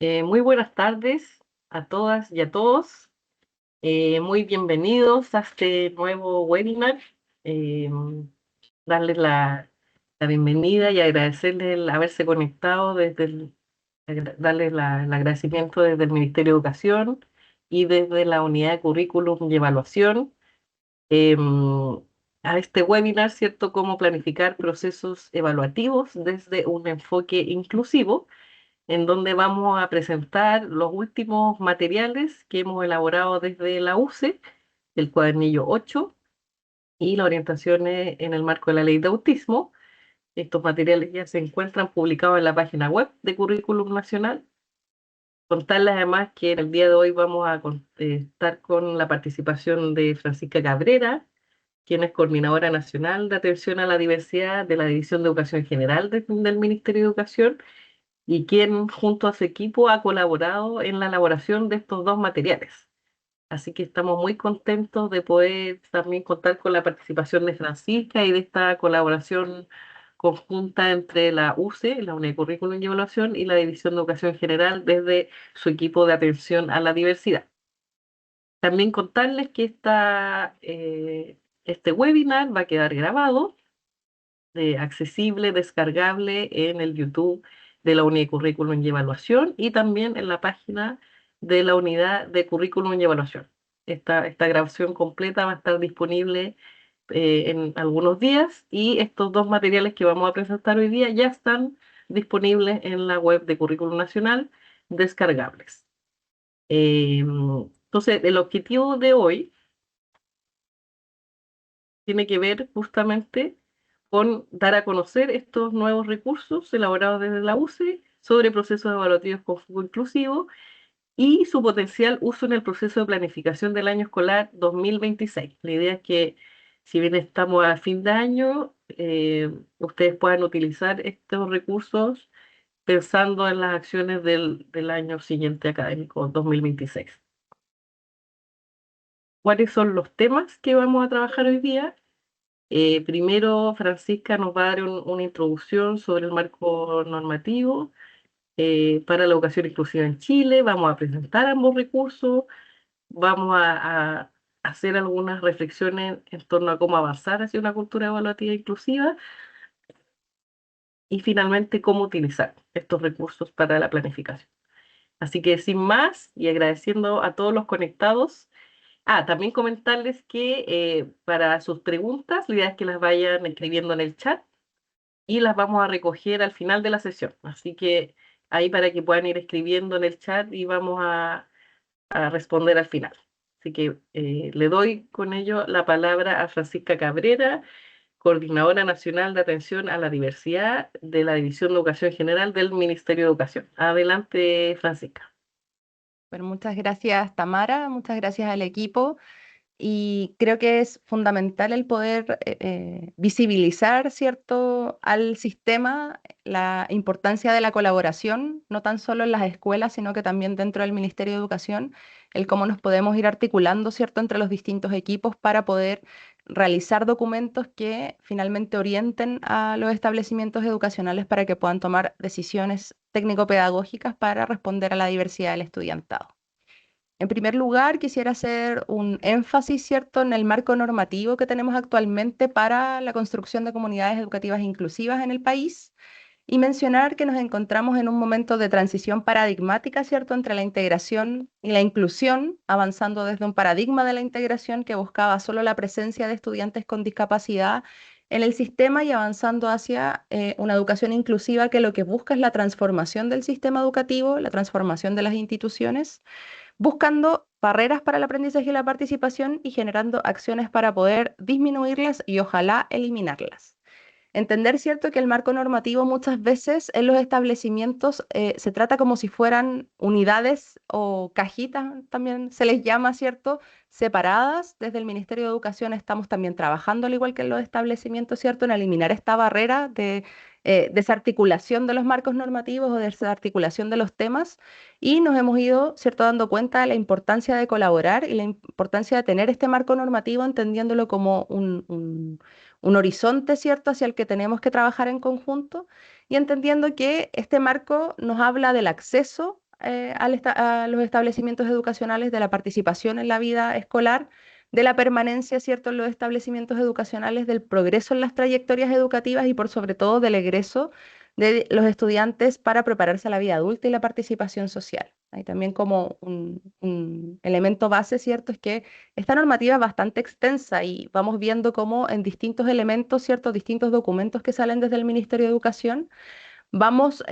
Muy buenas tardes a todas y a todos. Muy bienvenidos a este nuevo webinar. Eh, Darles la bienvenida y agradecerles el haberse conectado darles el agradecimiento desde el Ministerio de Educación y desde la Unidad de Currículum y Evaluación a este webinar, ¿cierto? Cómo planificar procesos evaluativos desde un enfoque inclusivo, en donde vamos a presentar los últimos materiales que hemos elaborado desde la UCE, el cuadernillo 8 y las orientaciones en el marco de la ley de autismo. Estos materiales ya se encuentran publicados en la página web de Currículum Nacional. Contarles además que en el día de hoy vamos a estar con la participación de Francisca Cabrera, quien es coordinadora nacional de atención a la diversidad de la División de Educación General del Ministerio de Educación, y quien junto a su equipo ha colaborado en la elaboración de estos dos materiales. Así que estamos muy contentos de poder también contar con la participación de Francisca y de esta colaboración conjunta entre la UCE, la Unidad de Currículum y Evaluación, y la División de Educación General desde su equipo de atención a la diversidad. También contarles que este webinar va a quedar grabado, accesible, descargable en el YouTube de la Unidad de Currículum y Evaluación y también en la página de la Unidad de Currículum y Evaluación. Esta grabación completa va a estar disponible en algunos días, y estos dos materiales que vamos a presentar hoy día ya están disponibles en la web de Currículum Nacional, descargables. Entonces, el objetivo de hoy tiene que ver justamente con dar a conocer estos nuevos recursos elaborados desde la UCE sobre procesos evaluativos con foco inclusivo y su potencial uso en el proceso de planificación del año escolar 2026. La idea es que, si bien estamos a fin de año, ustedes puedan utilizar estos recursos pensando en las acciones del año siguiente académico 2026. ¿Cuáles son los temas que vamos a trabajar hoy día? Primero, Francisca nos va a dar una introducción sobre el marco normativo para la educación inclusiva en Chile. Vamos a presentar ambos recursos, vamos a hacer algunas reflexiones en torno a cómo avanzar hacia una cultura evaluativa inclusiva y finalmente cómo utilizar estos recursos para la planificación. Así que sin más y agradeciendo a todos los conectados. También comentarles que para sus preguntas, la idea es que las vayan escribiendo en el chat y las vamos a recoger al final de la sesión. Así que ahí, para que puedan ir escribiendo en el chat y vamos a responder al final. Así que le doy con ello la palabra a Francisca Cabrera, Coordinadora Nacional de Atención a la Diversidad de la División de Educación General del Ministerio de Educación. Adelante, Francisca. Bueno, muchas gracias, Tamara, muchas gracias al equipo. Y creo que es fundamental el poder visibilizar, ¿cierto?, al sistema la importancia de la colaboración, no tan solo en las escuelas, sino que también dentro del Ministerio de Educación, el cómo nos podemos ir articulando, ¿cierto?, entre los distintos equipos para poder realizar documentos que finalmente orienten a los establecimientos educacionales para que puedan tomar decisiones técnico-pedagógicas para responder a la diversidad del estudiantado. En primer lugar, quisiera hacer un énfasis, ¿cierto?, en el marco normativo que tenemos actualmente para la construcción de comunidades educativas inclusivas en el país y mencionar que nos encontramos en un momento de transición paradigmática, ¿cierto?, entre la integración y la inclusión, avanzando desde un paradigma de la integración que buscaba solo la presencia de estudiantes con discapacidad en el sistema y avanzando hacia una educación inclusiva que lo que busca es la transformación del sistema educativo, la transformación de las instituciones, buscando barreras para el aprendizaje y la participación y generando acciones para poder disminuirlas y ojalá eliminarlas. Entender, cierto, que el marco normativo muchas veces en los establecimientos se trata como si fueran unidades o cajitas, también se les llama, cierto, separadas. Desde el Ministerio de Educación estamos también trabajando, al igual que en los establecimientos, cierto, en eliminar esta barrera de desarticulación de los marcos normativos o desarticulación de los temas, y nos hemos ido, cierto, dando cuenta de la importancia de colaborar y la importancia de tener este marco normativo, entendiéndolo como un horizonte, ¿cierto?, hacia el que tenemos que trabajar en conjunto y entendiendo que este marco nos habla del acceso a los establecimientos educacionales, de la participación en la vida escolar, de la permanencia, ¿cierto?, en los establecimientos educacionales, del progreso en las trayectorias educativas y por sobre todo del egreso de los estudiantes para prepararse a la vida adulta y la participación social. Hay también como un elemento base, ¿cierto? Es que esta normativa es bastante extensa y vamos viendo cómo en distintos elementos, ¿cierto? Distintos documentos que salen desde el Ministerio de Educación, vamos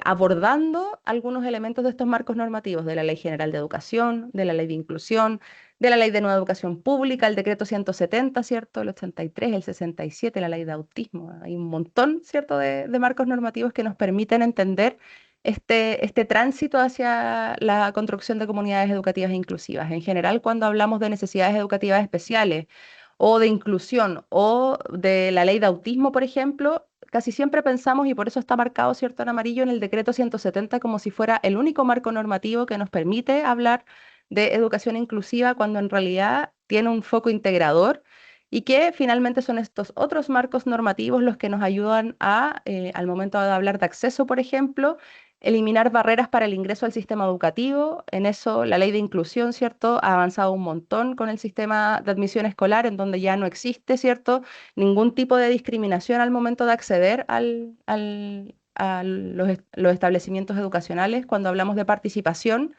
abordando algunos elementos de estos marcos normativos, de la Ley General de Educación, de la Ley de Inclusión, de la Ley de Nueva Educación Pública, el Decreto 170, ¿cierto? El 83, el 67, la Ley de Autismo. Hay un montón, ¿cierto?, de marcos normativos que nos permiten entender este tránsito hacia la construcción de comunidades educativas inclusivas. En general, cuando hablamos de necesidades educativas especiales o de inclusión o de la ley de autismo, por ejemplo, casi siempre pensamos, y por eso está marcado, ¿cierto?, en amarillo en el decreto 170 como si fuera el único marco normativo que nos permite hablar de educación inclusiva, cuando en realidad tiene un foco integrador y que finalmente son estos otros marcos normativos los que nos ayudan a, al momento de hablar de acceso, por ejemplo, eliminar barreras para el ingreso al sistema educativo. En eso la ley de inclusión, ¿cierto?, ha avanzado un montón con el sistema de admisión escolar, en donde ya no existe, ¿cierto?, ningún tipo de discriminación al momento de acceder a los establecimientos educacionales. Cuando hablamos de participación,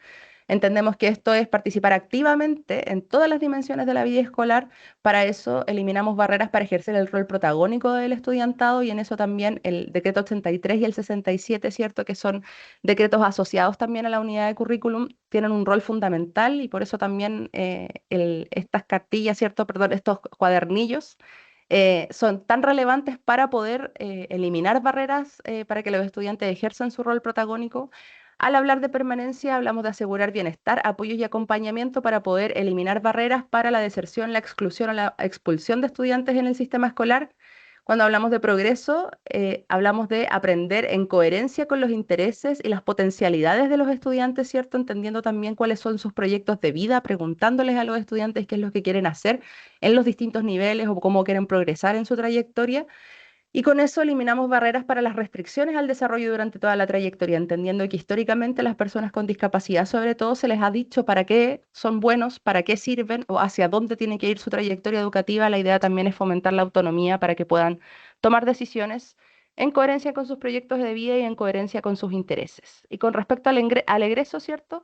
entendemos que esto es participar activamente en todas las dimensiones de la vida escolar. Para eso eliminamos barreras para ejercer el rol protagónico del estudiantado y en eso también el decreto 83 y el 67, ¿cierto?, que son decretos asociados también a la unidad de currículum, tienen un rol fundamental y por eso también estas cartillas, ¿cierto?, perdón, estos cuadernillos son tan relevantes para poder eliminar barreras para que los estudiantes ejerzan su rol protagónico. Al hablar de permanencia, hablamos de asegurar bienestar, apoyo y acompañamiento para poder eliminar barreras para la deserción, la exclusión o la expulsión de estudiantes en el sistema escolar. Cuando hablamos de progreso, hablamos de aprender en coherencia con los intereses y las potencialidades de los estudiantes, ¿cierto? Entendiendo también cuáles son sus proyectos de vida, preguntándoles a los estudiantes qué es lo que quieren hacer en los distintos niveles o cómo quieren progresar en su trayectoria. Y con eso eliminamos barreras para las restricciones al desarrollo durante toda la trayectoria, entendiendo que históricamente las personas con discapacidad, sobre todo, se les ha dicho para qué son buenos, para qué sirven o hacia dónde tiene que ir su trayectoria educativa. La idea también es fomentar la autonomía para que puedan tomar decisiones en coherencia con sus proyectos de vida y en coherencia con sus intereses. Y con respecto al egreso, ¿cierto?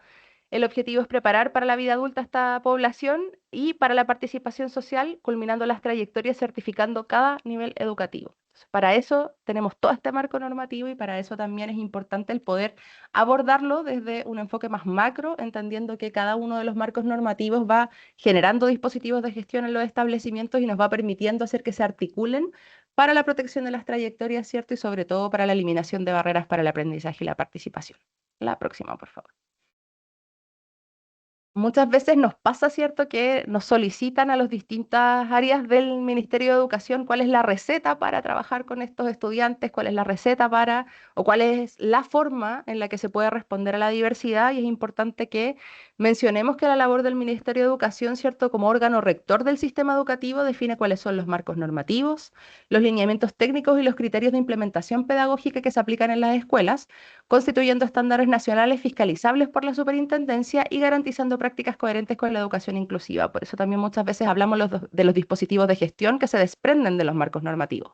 El objetivo es preparar para la vida adulta a esta población y para la participación social, culminando las trayectorias, certificando cada nivel educativo. Para eso tenemos todo este marco normativo y para eso también es importante el poder abordarlo desde un enfoque más macro, entendiendo que cada uno de los marcos normativos va generando dispositivos de gestión en los establecimientos y nos va permitiendo hacer que se articulen para la protección de las trayectorias, ¿cierto? Y sobre todo para la eliminación de barreras para el aprendizaje y la participación. La próxima, por favor. Muchas veces nos pasa, ¿cierto?, que nos solicitan a las distintas áreas del Ministerio de Educación cuál es la receta para trabajar con estos estudiantes, cuál es la receta para, o cuál es la forma en la que se puede responder a la diversidad. Y es importante que mencionemos que la labor del Ministerio de Educación, ¿cierto?, como órgano rector del sistema educativo, define cuáles son los marcos normativos, los lineamientos técnicos y los criterios de implementación pedagógica que se aplican en las escuelas, constituyendo estándares nacionales fiscalizables por la superintendencia y garantizando prácticas coherentes con la educación inclusiva. Por eso también muchas veces hablamos de los dispositivos de gestión que se desprenden de los marcos normativos.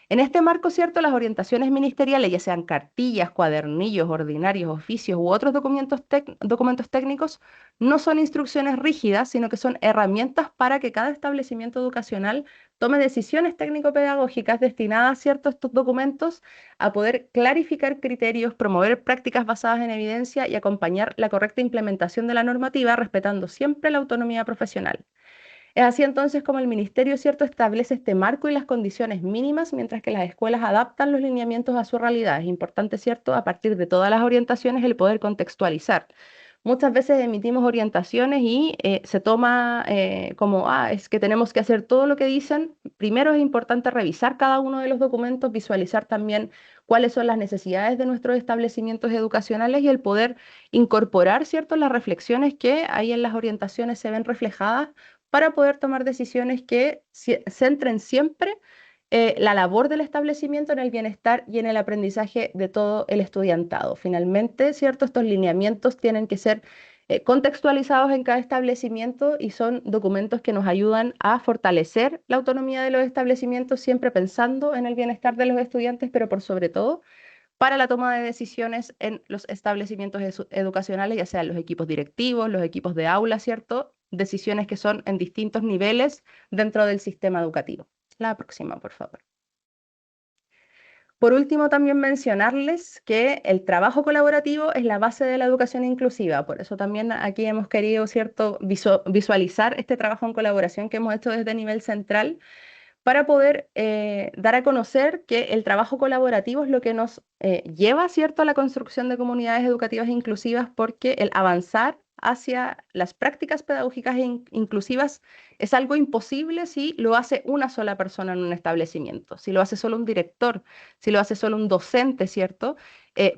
En este marco, ¿cierto?, las orientaciones ministeriales, ya sean cartillas, cuadernillos, ordinarios, oficios u otros documentos técnicos, no son instrucciones rígidas, sino que son herramientas para que cada establecimiento educacional tome decisiones técnico-pedagógicas destinadas, ¿cierto?, a estos documentos a poder clarificar criterios, promover prácticas basadas en evidencia y acompañar la correcta implementación de la normativa, respetando siempre la autonomía profesional. Es así entonces como el ministerio, ¿cierto?, establece este marco y las condiciones mínimas, mientras que las escuelas adaptan los lineamientos a su realidad. Es importante, ¿cierto?, a partir de todas las orientaciones, el poder contextualizar. Muchas veces emitimos orientaciones y se toma como, es que tenemos que hacer todo lo que dicen. Primero es importante revisar cada uno de los documentos, visualizar también cuáles son las necesidades de nuestros establecimientos educacionales y el poder incorporar, ¿cierto?, las reflexiones que ahí en las orientaciones se ven reflejadas para poder tomar decisiones que centren siempre la labor del establecimiento en el bienestar y en el aprendizaje de todo el estudiantado. Finalmente, ¿cierto? Estos lineamientos tienen que ser contextualizados en cada establecimiento y son documentos que nos ayudan a fortalecer la autonomía de los establecimientos, siempre pensando en el bienestar de los estudiantes, pero por sobre todo para la toma de decisiones en los establecimientos educacionales, ya sean los equipos directivos, los equipos de aula, ¿cierto? Decisiones que son en distintos niveles dentro del sistema educativo. La próxima, por favor. Por último, también mencionarles que el trabajo colaborativo es la base de la educación inclusiva. Por eso también aquí hemos querido, ¿cierto?, visualizar este trabajo en colaboración que hemos hecho desde nivel central para poder dar a conocer que el trabajo colaborativo es lo que nos lleva, ¿cierto?, a la construcción de comunidades educativas inclusivas, porque el avanzar hacia las prácticas pedagógicas inclusivas es algo imposible si lo hace una sola persona en un establecimiento, si lo hace solo un director, si lo hace solo un docente, ¿cierto?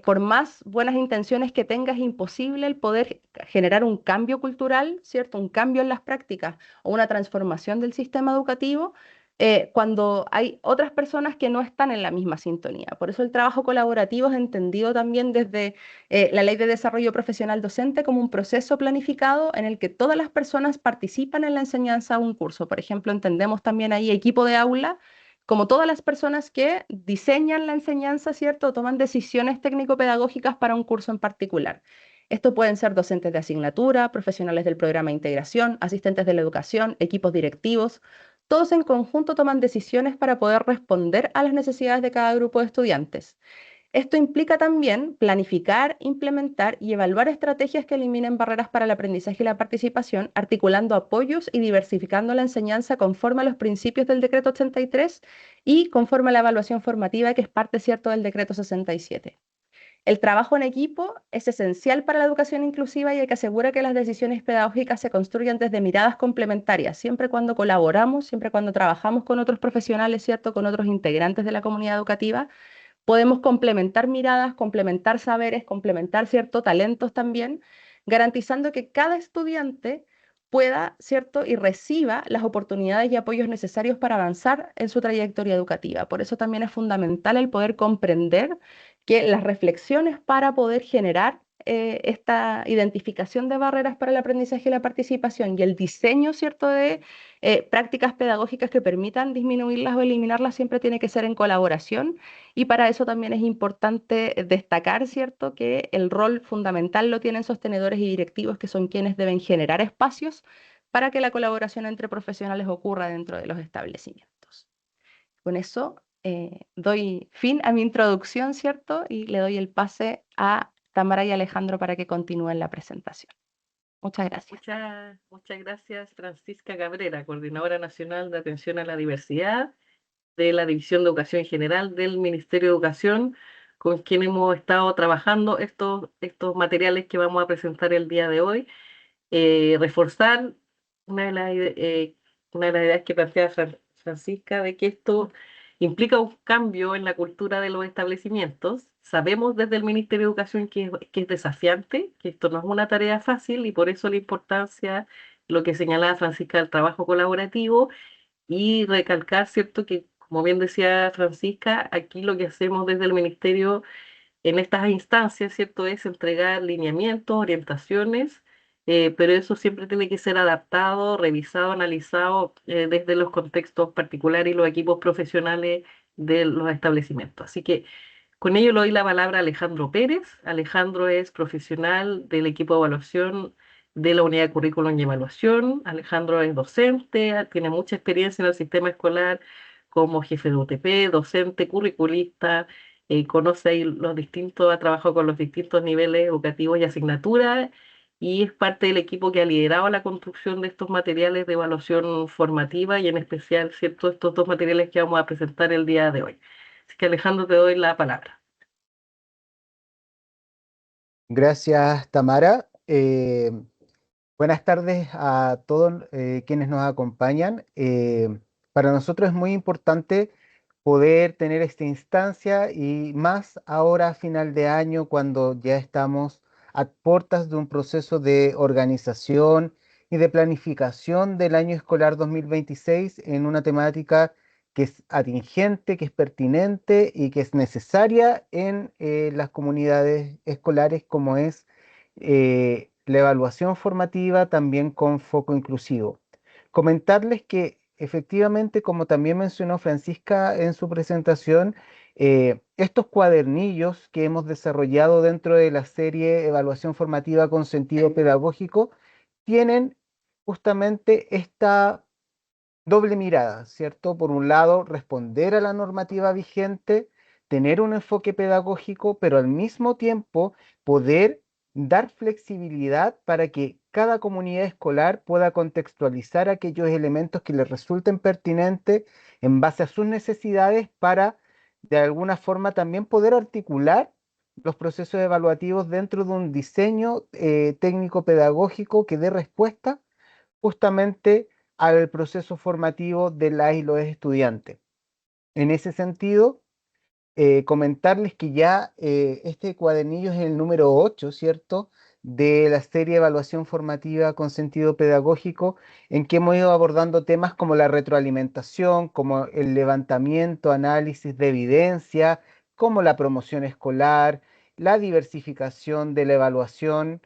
Por más buenas intenciones que tengas, es imposible el poder generar un cambio cultural, ¿cierto? Un cambio en las prácticas o una transformación del sistema educativo cuando hay otras personas que no están en la misma sintonía. Por eso el trabajo colaborativo es entendido también desde la Ley de Desarrollo Profesional Docente como un proceso planificado en el que todas las personas participan en la enseñanza de un curso. Por ejemplo, entendemos también ahí equipo de aula como todas las personas que diseñan la enseñanza, ¿cierto? Toman decisiones técnico-pedagógicas para un curso en particular. Esto pueden ser docentes de asignatura, profesionales del programa de integración, asistentes de la educación, equipos directivos. Todos en conjunto toman decisiones para poder responder a las necesidades de cada grupo de estudiantes. Esto implica también planificar, implementar y evaluar estrategias que eliminen barreras para el aprendizaje y la participación, articulando apoyos y diversificando la enseñanza conforme a los principios del Decreto 83 y conforme a la evaluación formativa que es parte, cierto, del Decreto 67. El trabajo en equipo es esencial para la educación inclusiva y hay que asegurar que las decisiones pedagógicas se construyan desde miradas complementarias, siempre cuando colaboramos, siempre cuando trabajamos con otros profesionales, ¿cierto? Con otros integrantes de la comunidad educativa, podemos complementar miradas, complementar saberes, complementar, ¿cierto? Talentos también, garantizando que cada estudiante pueda, ¿cierto? Y reciba las oportunidades y apoyos necesarios para avanzar en su trayectoria educativa. Por eso también es fundamental el poder comprender que las reflexiones para poder generar esta identificación de barreras para el aprendizaje y la participación y el diseño, ¿cierto?, de prácticas pedagógicas que permitan disminuirlas o eliminarlas siempre tiene que ser en colaboración y para eso también es importante destacar, ¿cierto?, que el rol fundamental lo tienen sostenedores y directivos que son quienes deben generar espacios para que la colaboración entre profesionales ocurra dentro de los establecimientos. Con eso doy fin a mi introducción, ¿cierto? Y le doy el pase a Tamara y Alejandro para que continúen la presentación. Muchas gracias. Muchas gracias, Francisca Cabrera, Coordinadora Nacional de Atención a la Diversidad de la División de Educación General del Ministerio de Educación, con quien hemos estado trabajando estos materiales que vamos a presentar el día de hoy. Reforzar una de una de las ideas que plantea Francisca, de que esto implica un cambio en la cultura de los establecimientos. Sabemos desde el Ministerio de Educación que es desafiante, que esto no es una tarea fácil y por eso la importancia, lo que señalaba Francisca, del trabajo colaborativo y recalcar, ¿cierto?, que como bien decía Francisca, aquí lo que hacemos desde el Ministerio en estas instancias, ¿cierto?, es entregar lineamientos, orientaciones, pero eso siempre tiene que ser adaptado, revisado, analizado desde los contextos particulares y los equipos profesionales de los establecimientos. Así que con ello le doy la palabra a Alejandro Pérez. Alejandro es profesional del equipo de evaluación de la unidad de currículum y evaluación. Alejandro es docente, tiene mucha experiencia en el sistema escolar como jefe de UTP, docente, curriculista, conoce ahí los distintos, ha trabajado con los distintos niveles educativos y asignaturas y es parte del equipo que ha liderado la construcción de estos materiales de evaluación formativa y en especial, ¿cierto?, estos dos materiales que vamos a presentar el día de hoy. Así que Alejandro, te doy la palabra. Gracias, Tamara. Buenas tardes a todos quienes nos acompañan. Para nosotros es muy importante poder tener esta instancia y más ahora a final de año cuando ya estamos a puertas de un proceso de organización y de planificación del año escolar 2026 en una temática que es atingente, que es pertinente y que es necesaria en las comunidades escolares, como es la evaluación formativa también con foco inclusivo. Comentarles que efectivamente, como también mencionó Francisca en su presentación, estos cuadernillos que hemos desarrollado dentro de la serie Evaluación Formativa con Sentido Pedagógico tienen justamente esta doble mirada, ¿cierto? Por un lado, responder a la normativa vigente, tener un enfoque pedagógico, pero al mismo tiempo poder dar flexibilidad para que cada comunidad escolar pueda contextualizar aquellos elementos que les resulten pertinentes en base a sus necesidades para, de alguna forma, también poder articular los procesos evaluativos dentro de un diseño técnico pedagógico que dé respuesta justamente al proceso formativo de las y los estudiantes. En ese sentido, comentarles que ya este cuadernillo es el número 8, ¿cierto? De la serie Evaluación Formativa con Sentido Pedagógico, en que hemos ido abordando temas como la retroalimentación, como el levantamiento, análisis de evidencia, como la promoción escolar, la diversificación de la evaluación,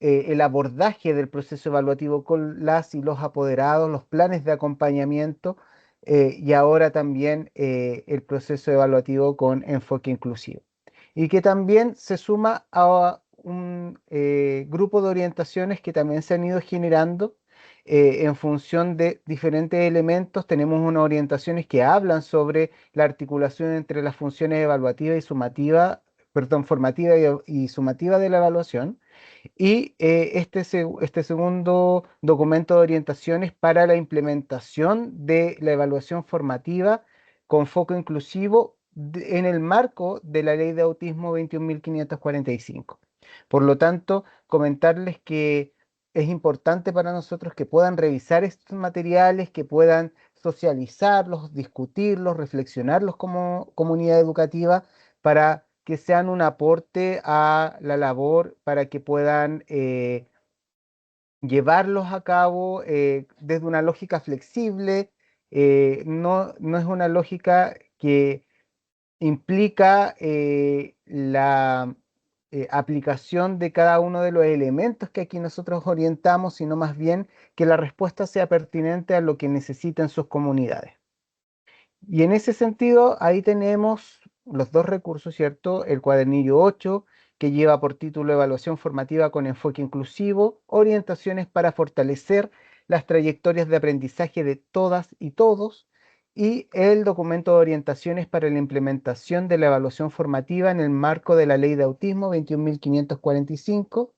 el abordaje del proceso evaluativo con las y los apoderados, los planes de acompañamiento y ahora también el proceso evaluativo con enfoque inclusivo. Y que también se suma a un grupo de orientaciones que también se han ido generando en función de diferentes elementos. Tenemos unas orientaciones que hablan sobre la articulación entre las funciones evaluativa y sumativa, perdón, formativa y sumativa de la evaluación y este segundo documento de orientaciones para la implementación de la evaluación formativa con foco inclusivo en el marco de la Ley de Autismo 21.545. Por lo tanto, comentarles que es importante para nosotros que puedan revisar estos materiales, que puedan socializarlos, discutirlos, reflexionarlos como comunidad educativa para que sean un aporte a la labor, para que puedan llevarlos a cabo desde una lógica flexible. No es una lógica que implica la aplicación de cada uno de los elementos que aquí nosotros orientamos, sino más bien que la respuesta sea pertinente a lo que necesitan sus comunidades. Y en ese sentido, ahí tenemos los dos recursos, ¿cierto? El cuadernillo 8, que lleva por título Evaluación formativa con enfoque inclusivo, orientaciones para fortalecer las trayectorias de aprendizaje de todas y todos, y el documento de orientaciones para la implementación de la evaluación formativa en el marco de la Ley de Autismo 21.545,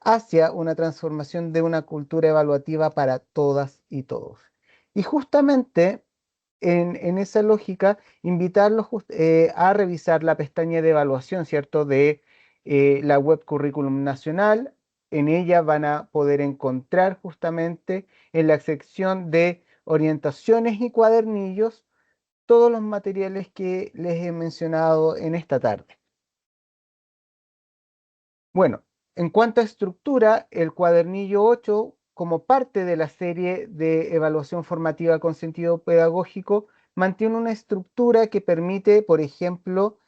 hacia una transformación de una cultura evaluativa para todas y todos. Y justamente en esa lógica, invitarlos a revisar la pestaña de evaluación, ¿cierto? De la web Currículum Nacional. En ella van a poder encontrar justamente en la sección de orientaciones y cuadernillos todos los materiales que les he mencionado en esta tarde. Bueno, en cuanto a estructura, el cuadernillo 8, como parte de la serie de evaluación formativa con sentido pedagógico, mantiene una estructura que permite, por ejemplo,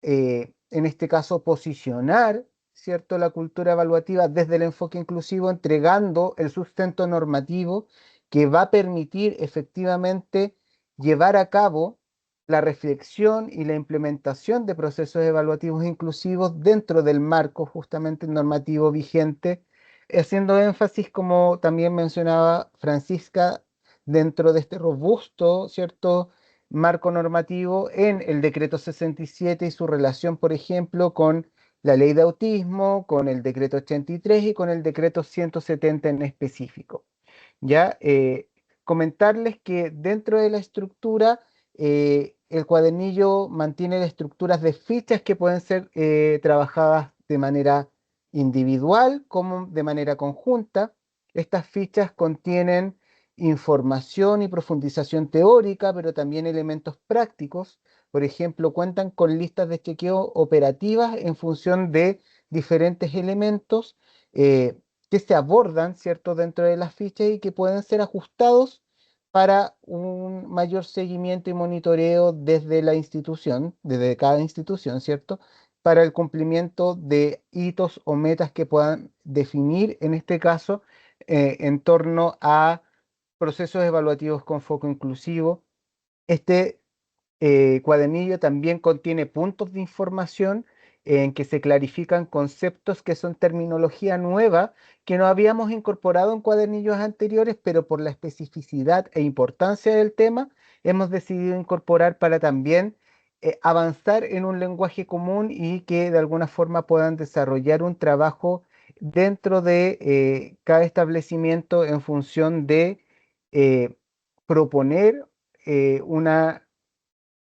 en este caso, posicionar, ¿cierto?, la cultura evaluativa desde el enfoque inclusivo, entregando el sustento normativo que va a permitir efectivamente llevar a cabo la reflexión y la implementación de procesos evaluativos inclusivos dentro del marco justamente normativo vigente, haciendo énfasis, como también mencionaba Francisca, dentro de este robusto, ¿cierto?, marco normativo en el decreto 67 y su relación, por ejemplo, con la ley de autismo, con el decreto 83 y con el decreto 170 en específico. Ya comentarles que dentro de la estructura, el cuadernillo mantiene las estructuras de fichas que pueden ser trabajadas de manera individual como de manera conjunta. Estas fichas contienen información y profundización teórica, pero también elementos prácticos. Por ejemplo, cuentan con listas de chequeo operativas en función de diferentes elementos que se abordan, ¿cierto?, dentro de las fichas y que pueden ser ajustados para un mayor seguimiento y monitoreo desde la institución, desde cada institución, ¿cierto? Para el cumplimiento de hitos o metas que puedan definir, en este caso, en torno a procesos evaluativos con foco inclusivo. Este cuadernillo también contiene puntos de información en que se clarifican conceptos que son terminología nueva que no habíamos incorporado en cuadernillos anteriores, pero por la especificidad e importancia del tema hemos decidido incorporar para también avanzar en un lenguaje común y que de alguna forma puedan desarrollar un trabajo dentro de cada establecimiento en función de eh, proponer una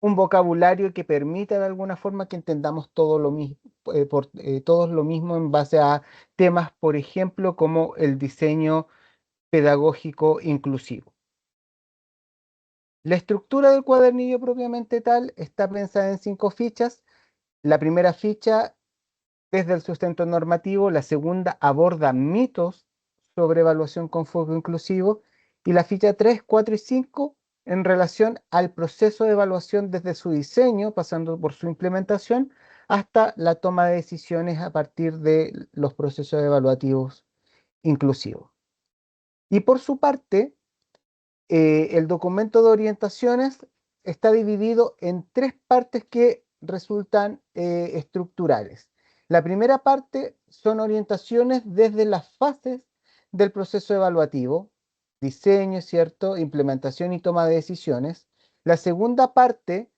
un vocabulario que permita de alguna forma que entendamos todo lo mismo, todos lo mismo en base a temas, por ejemplo, como el diseño pedagógico inclusivo. La estructura del cuadernillo propiamente tal está pensada en 5 fichas. La primera ficha es del sustento normativo, la segunda aborda mitos sobre evaluación con foco inclusivo y la ficha 3, 4 y 5 en relación al proceso de evaluación desde su diseño, pasando por su implementación, hasta la toma de decisiones a partir de los procesos evaluativos inclusivos. Y por su parte, el documento de orientaciones está dividido en 3 partes que resultan estructurales. La primera parte son orientaciones desde las fases del proceso evaluativo, diseño, ¿cierto? Implementación y toma de decisiones. La segunda parte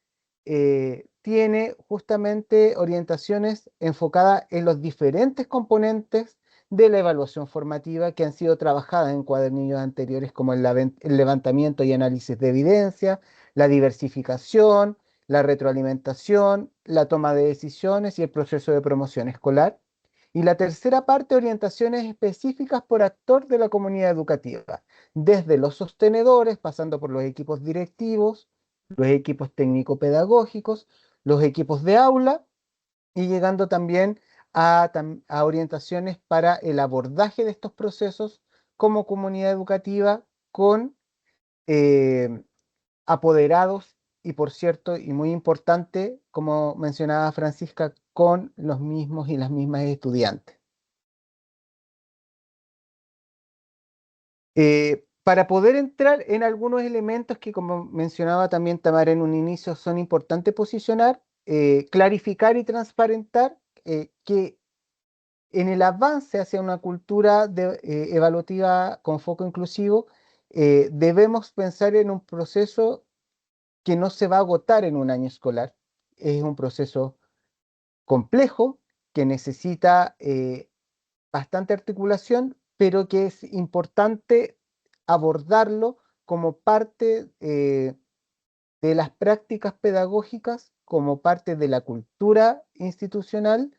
tiene justamente orientaciones enfocadas en los diferentes componentes de la evaluación formativa que han sido trabajadas en cuadernillos anteriores, como el levantamiento y análisis de evidencia, la diversificación, la retroalimentación, la toma de decisiones y el proceso de promoción escolar. Y la tercera parte, orientaciones específicas por actor de la comunidad educativa, desde los sostenedores, pasando por los equipos directivos, los equipos técnico-pedagógicos, los equipos de aula y llegando también a orientaciones para el abordaje de estos procesos como comunidad educativa con eh, apoderados y, por cierto, y muy importante, como mencionaba Francisca, con los mismos y las mismas estudiantes. Para poder entrar en algunos elementos que, como mencionaba también Tamara en un inicio, son importantes posicionar, clarificar y transparentar que en el avance hacia una cultura evaluativa con foco inclusivo, debemos pensar en un proceso que no se va a agotar en un año escolar. Es un proceso complejo que necesita bastante articulación, pero que es importante abordarlo como parte de las prácticas pedagógicas, como parte de la cultura institucional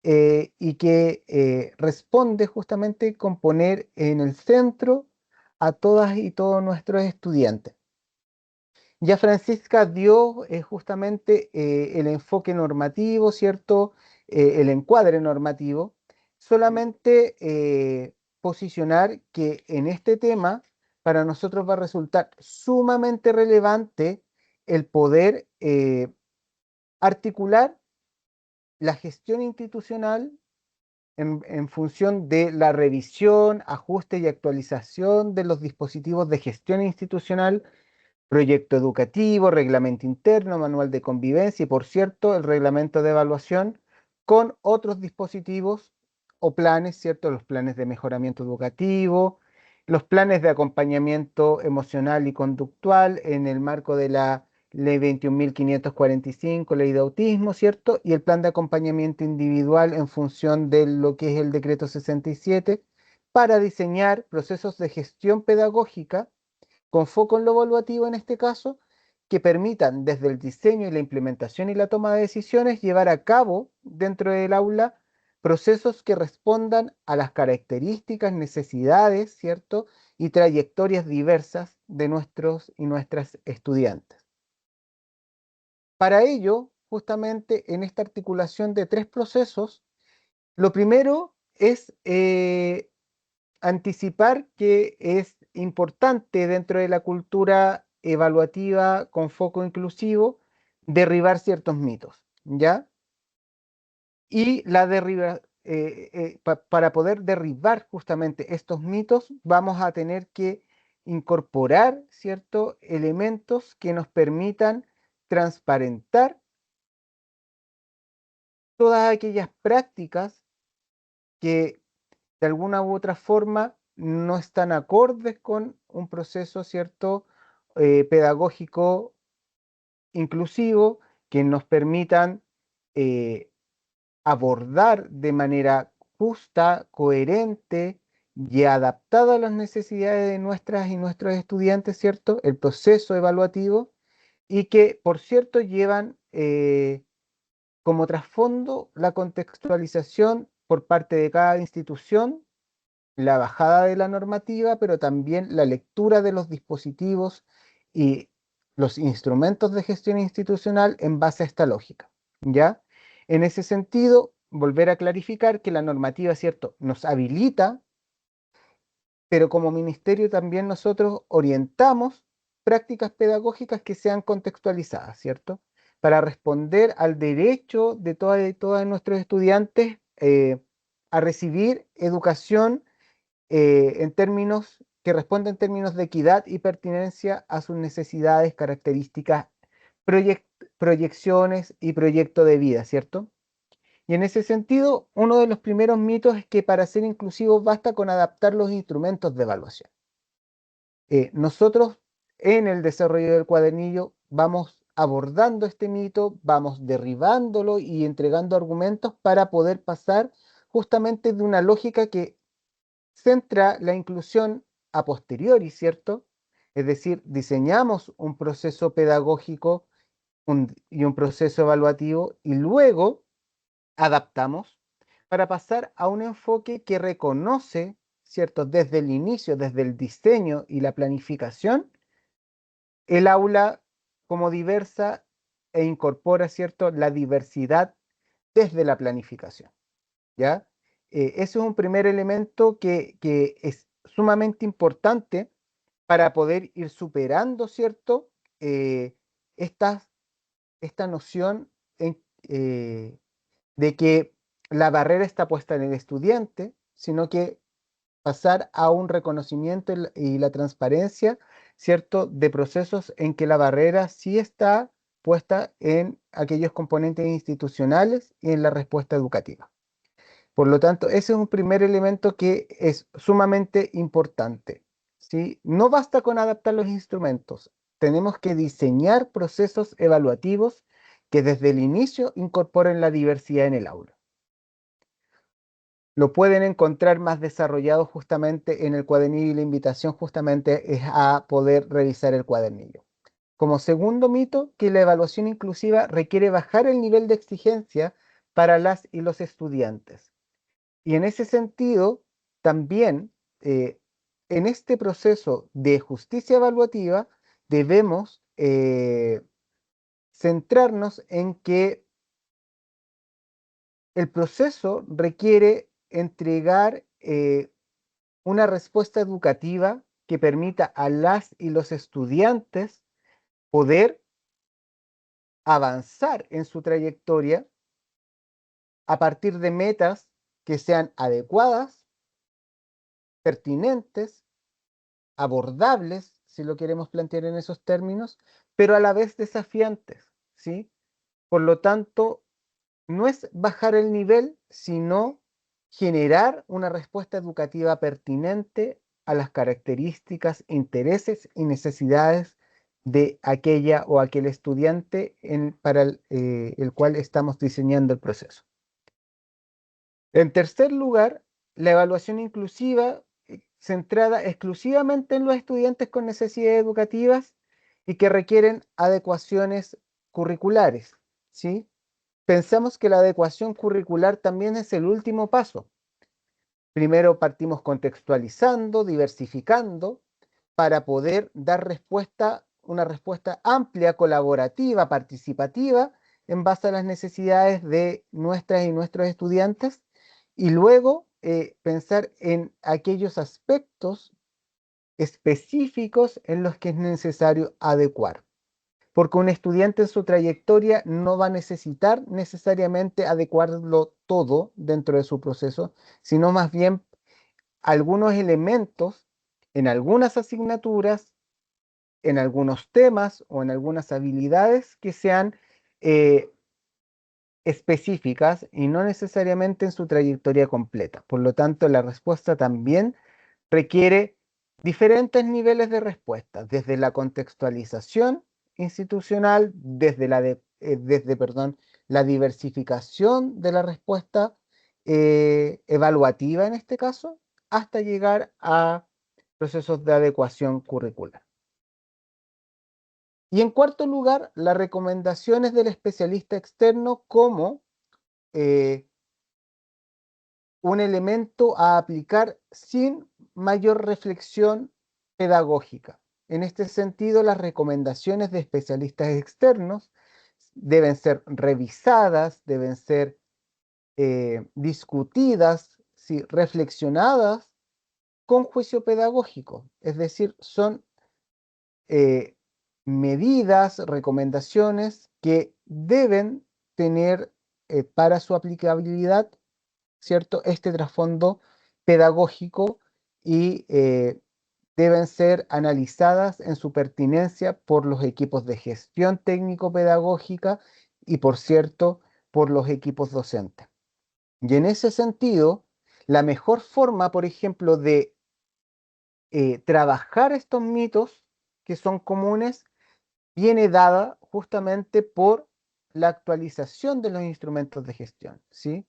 y que responde justamente con poner en el centro a todas y todos nuestros estudiantes. Ya Francisca dio justamente el enfoque normativo, ¿cierto? El encuadre normativo. Solamente posicionar que en este tema para nosotros va a resultar sumamente relevante el poder articular la gestión institucional en función de la revisión, ajuste y actualización de los dispositivos de gestión institucional, proyecto educativo, reglamento interno, manual de convivencia y, por cierto, el reglamento de evaluación con otros dispositivos o planes, ¿cierto? Los planes de mejoramiento educativo, los planes de acompañamiento emocional y conductual en el marco de la Ley 21.545, Ley de Autismo, ¿cierto? Y el plan de acompañamiento individual en función de lo que es el decreto 67 para diseñar procesos de gestión pedagógica con foco en lo evaluativo en este caso, que permitan desde el diseño y la implementación y la toma de decisiones llevar a cabo dentro del aula procesos que respondan a las características, necesidades, ¿cierto? Y trayectorias diversas de nuestros y nuestras estudiantes. Para ello, justamente en esta articulación de 3 procesos, lo primero es anticipar que es importante dentro de la cultura evaluativa con foco inclusivo derribar ciertos mitos, ¿ya? Y para poder derribar justamente estos mitos, vamos a tener que incorporar ciertos elementos que nos permitan transparentar todas aquellas prácticas que de alguna u otra forma no están acordes con un proceso, ¿cierto? Pedagógico inclusivo, que nos permitan eh, abordar de manera justa, coherente y adaptada a las necesidades de nuestras y nuestros estudiantes, ¿cierto? El proceso evaluativo y que, por cierto, llevan como trasfondo la contextualización por parte de cada institución, la bajada de la normativa, pero también la lectura de los dispositivos y los instrumentos de gestión institucional en base a esta lógica, ¿ya? En ese sentido, volver a clarificar que la normativa, ¿cierto?, nos habilita, pero como ministerio también nosotros orientamos prácticas pedagógicas que sean contextualizadas, ¿cierto? Para responder al derecho de todas y todos nuestros estudiantes a recibir educación en términos que responden en términos de equidad y pertinencia a sus necesidades, características, proyecciones y proyecto de vida, ¿cierto? Y en ese sentido, uno de los primeros mitos es que para ser inclusivos basta con adaptar los instrumentos de evaluación. Nosotros en el desarrollo del cuadernillo vamos abordando este mito, vamos derribándolo y entregando argumentos para poder pasar justamente de una lógica que centra la inclusión a posteriori, ¿cierto? Es decir, diseñamos un proceso pedagógico y un proceso evaluativo y luego adaptamos para pasar a un enfoque que reconoce, ¿cierto? Desde el inicio, desde el diseño y la planificación, el aula como diversa e incorpora, ¿cierto? La diversidad desde la planificación, ¿ya? Ese es un primer elemento que es sumamente importante para poder ir superando, ¿cierto? Esta, esta noción de que la barrera está puesta en el estudiante, sino que pasar a un reconocimiento y la transparencia, ¿cierto? De procesos en que la barrera sí está puesta en aquellos componentes institucionales y en la respuesta educativa. Por lo tanto, ese es un primer elemento que es sumamente importante, ¿sí? No basta con adaptar los instrumentos, tenemos que diseñar procesos evaluativos que desde el inicio incorporen la diversidad en el aula. Lo pueden encontrar más desarrollado justamente en el cuadernillo y la invitación justamente es a poder revisar el cuadernillo. Como segundo mito, que la evaluación inclusiva requiere bajar el nivel de exigencia para las y los estudiantes. Y en ese sentido, también en este proceso de justicia evaluativa debemos centrarnos en que el proceso requiere entregar una respuesta educativa que permita a las y los estudiantes poder avanzar en su trayectoria a partir de metas que sean adecuadas, pertinentes, abordables, si lo queremos plantear en esos términos, pero a la vez desafiantes, ¿sí? Por lo tanto, no es bajar el nivel, sino generar una respuesta educativa pertinente a las características, intereses y necesidades de aquella o aquel estudiante para el cual estamos diseñando el proceso. En tercer lugar, la evaluación inclusiva centrada exclusivamente en los estudiantes con necesidades educativas y que requieren adecuaciones curriculares, ¿sí? Pensamos que la adecuación curricular también es el último paso. Primero partimos contextualizando, diversificando, para poder dar una respuesta amplia, colaborativa, participativa, en base a las necesidades de nuestras y nuestros estudiantes, y luego pensar en aquellos aspectos específicos en los que es necesario adecuar. Porque un estudiante en su trayectoria no va a necesitar necesariamente adecuarlo todo dentro de su proceso, sino más bien algunos elementos en algunas asignaturas, en algunos temas o en algunas habilidades que sean eh, específicas y no necesariamente en su trayectoria completa. Por lo tanto, la respuesta también requiere diferentes niveles de respuesta, desde la contextualización institucional, desde la diversificación de la respuesta evaluativa en este caso, hasta llegar a procesos de adecuación curricular. Y en cuarto lugar, las recomendaciones del especialista externo como eh, un elemento a aplicar sin mayor reflexión pedagógica. En este sentido, las recomendaciones de especialistas externos deben ser revisadas, deben ser discutidas, sí, reflexionadas con juicio pedagógico. Es decir, son eh, medidas, recomendaciones que deben tener para su aplicabilidad, ¿cierto? Este trasfondo pedagógico y deben ser analizadas en su pertinencia por los equipos de gestión técnico-pedagógica y, por cierto, por los equipos docentes. Y en ese sentido, la mejor forma, por ejemplo, de trabajar estos mitos que son comunes viene dada justamente por la actualización de los instrumentos de gestión, ¿sí?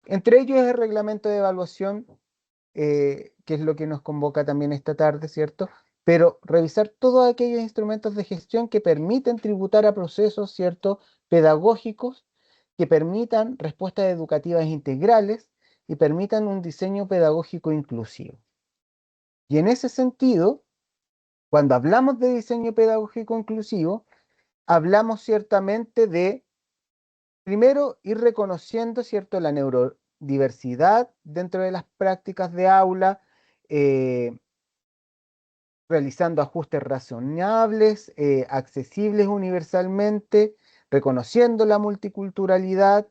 Entre ellos el reglamento de evaluación, que es lo que nos convoca también esta tarde, ¿cierto? Pero revisar todos aquellos instrumentos de gestión que permiten tributar a procesos, ¿cierto? Pedagógicos, que permitan respuestas educativas integrales y permitan un diseño pedagógico inclusivo. Y en ese sentido, cuando hablamos de diseño pedagógico inclusivo, hablamos ciertamente de, primero, ir reconociendo, ¿cierto?, la neurodiversidad dentro de las prácticas de aula, eh, realizando ajustes razonables, accesibles universalmente, reconociendo la multiculturalidad,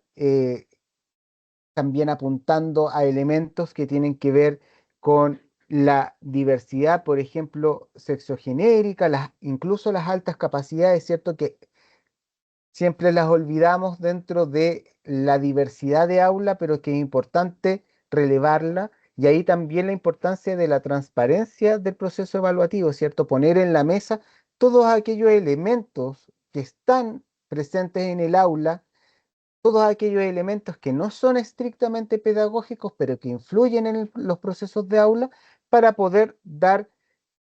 también apuntando a elementos que tienen que ver con la diversidad, por ejemplo, sexogenérica, incluso las altas capacidades, ¿cierto? Que siempre las olvidamos dentro de la diversidad de aula, pero que es importante relevarla. Y ahí también la importancia de la transparencia del proceso evaluativo, ¿cierto? Poner en la mesa todos aquellos elementos que están presentes en el aula, todos aquellos elementos que no son estrictamente pedagógicos, pero que influyen en los procesos de aula para poder dar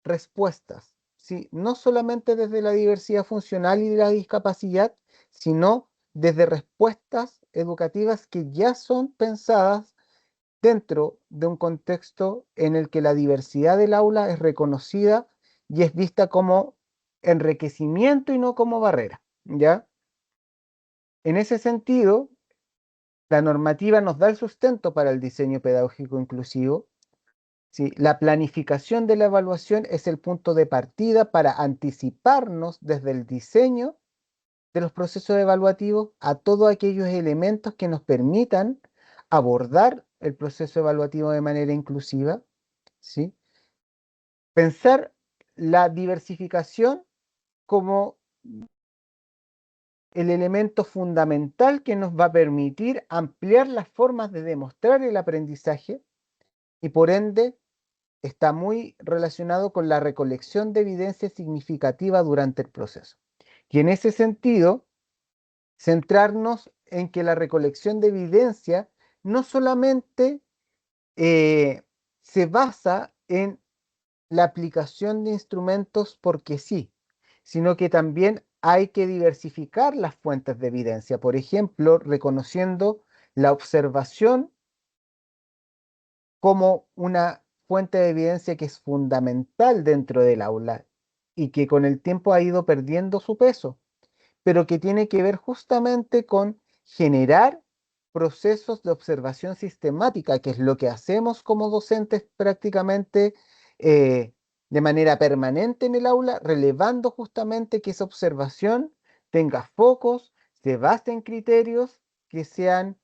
respuestas, ¿sí? No solamente desde la diversidad funcional y de la discapacidad, sino desde respuestas educativas que ya son pensadas dentro de un contexto en el que la diversidad del aula es reconocida y es vista como enriquecimiento y no como barrera, ¿ya? En ese sentido, la normativa nos da el sustento para el diseño pedagógico inclusivo. Sí, la planificación de la evaluación es el punto de partida para anticiparnos desde el diseño de los procesos evaluativos a todos aquellos elementos que nos permitan abordar el proceso evaluativo de manera inclusiva, ¿sí? Pensar la diversificación como el elemento fundamental que nos va a permitir ampliar las formas de demostrar el aprendizaje y por ende está muy relacionado con la recolección de evidencia significativa durante el proceso. Y en ese sentido, centrarnos en que la recolección de evidencia no solamente se basa en la aplicación de instrumentos porque sí, sino que también hay que diversificar las fuentes de evidencia, por ejemplo, reconociendo la observación como una fuente de evidencia que es fundamental dentro del aula y que con el tiempo ha ido perdiendo su peso, pero que tiene que ver justamente con generar procesos de observación sistemática, que es lo que hacemos como docentes prácticamente eh, de manera permanente en el aula, relevando justamente que esa observación tenga focos, se base en criterios que sean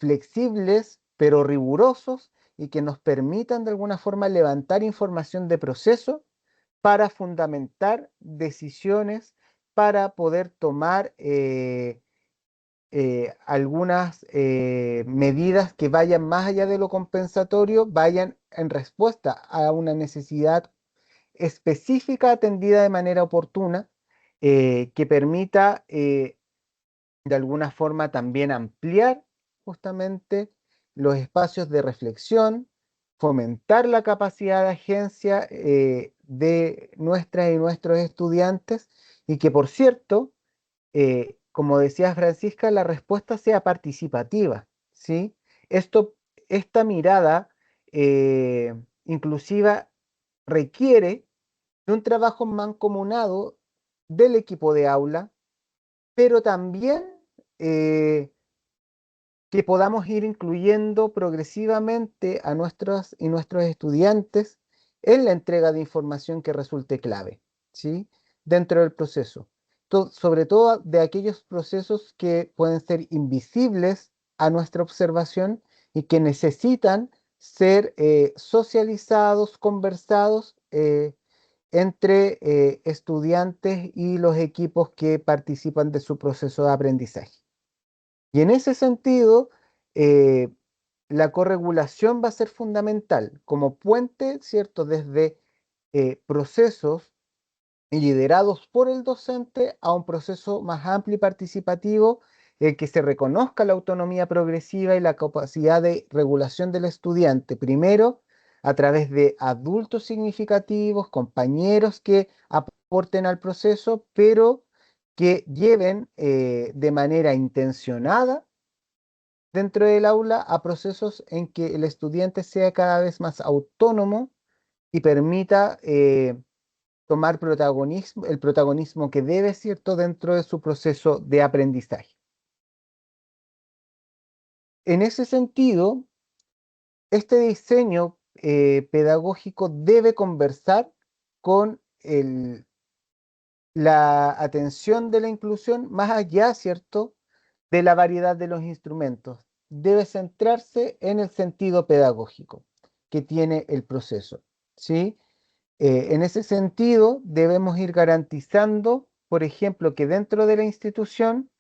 flexibles pero rigurosos y que nos permitan de alguna forma levantar información de proceso para fundamentar decisiones, para poder tomar algunas medidas que vayan más allá de lo compensatorio, vayan en respuesta a una necesidad específica atendida de manera oportuna, que permita de alguna forma también ampliar justamente los espacios de reflexión, fomentar la capacidad de agencia de nuestras y nuestros estudiantes y que, por cierto, como decía Francisca, la respuesta sea participativa, ¿sí? Esto, esta mirada inclusiva requiere de un trabajo mancomunado del equipo de aula, pero también eh, que podamos ir incluyendo progresivamente a nuestros y nuestros estudiantes en la entrega de información que resulte clave, ¿sí? Dentro del proceso. Sobre todo de aquellos procesos que pueden ser invisibles a nuestra observación y que necesitan ser socializados, conversados entre estudiantes y los equipos que participan de su proceso de aprendizaje. Y en ese sentido, eh, la corregulación va a ser fundamental como puente, ¿cierto?, desde procesos liderados por el docente a un proceso más amplio y participativo, que se reconozca la autonomía progresiva y la capacidad de regulación del estudiante, primero a través de adultos significativos, compañeros que aporten al proceso, pero que lleven de manera intencionada dentro del aula a procesos en que el estudiante sea cada vez más autónomo y permita tomar protagonismo, el protagonismo que debe, ¿cierto?, dentro de su proceso de aprendizaje. En ese sentido, este diseño pedagógico debe conversar con la atención de la inclusión más allá, ¿cierto?, de la variedad de los instrumentos. Debe centrarse en el sentido pedagógico que tiene el proceso, ¿sí? En ese sentido, debemos ir garantizando, por ejemplo, que dentro de la institución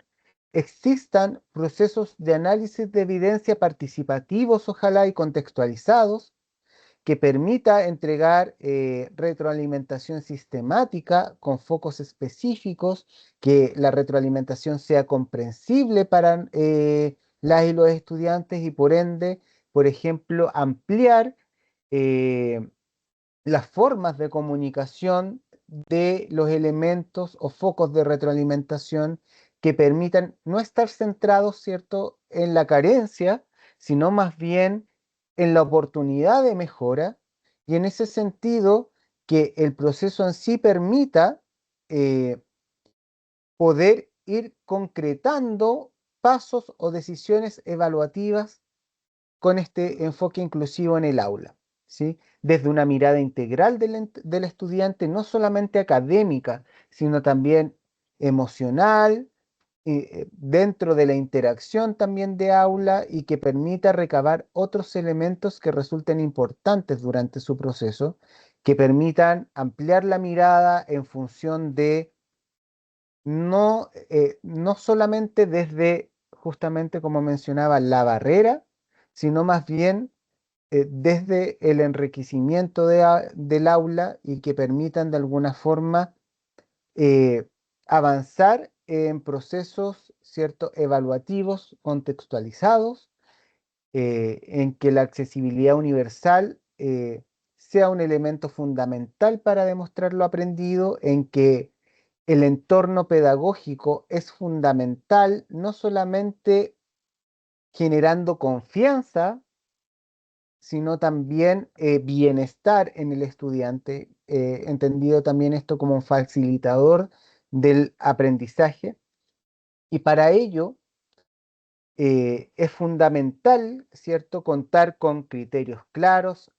existan procesos de análisis de evidencia participativos, ojalá y contextualizados, que permita entregar retroalimentación sistemática con focos específicos, que la retroalimentación sea comprensible para las y los estudiantes y por ende, por ejemplo, ampliar eh, las formas de comunicación de los elementos o focos de retroalimentación que permitan no estar centrados, ¿cierto?, en la carencia, sino más bien en la oportunidad de mejora y en ese sentido que el proceso en sí permita eh, poder ir concretando pasos o decisiones evaluativas con este enfoque inclusivo en el aula, ¿sí? Desde una mirada integral del estudiante, no solamente académica, sino también emocional, dentro de la interacción también de aula y que permita recabar otros elementos que resulten importantes durante su proceso, que permitan ampliar la mirada en función de no solamente desde, justamente como mencionaba, la barrera, sino más bien desde el enriquecimiento del aula y que permitan de alguna forma eh, avanzar en procesos, ¿cierto?, evaluativos, contextualizados, en que la accesibilidad universal sea un elemento fundamental para demostrar lo aprendido, en que el entorno pedagógico es fundamental, no solamente generando confianza, sino también bienestar en el estudiante, entendido también esto como un facilitador del aprendizaje. Y para ello es fundamental, ¿cierto?, contar con criterios claros,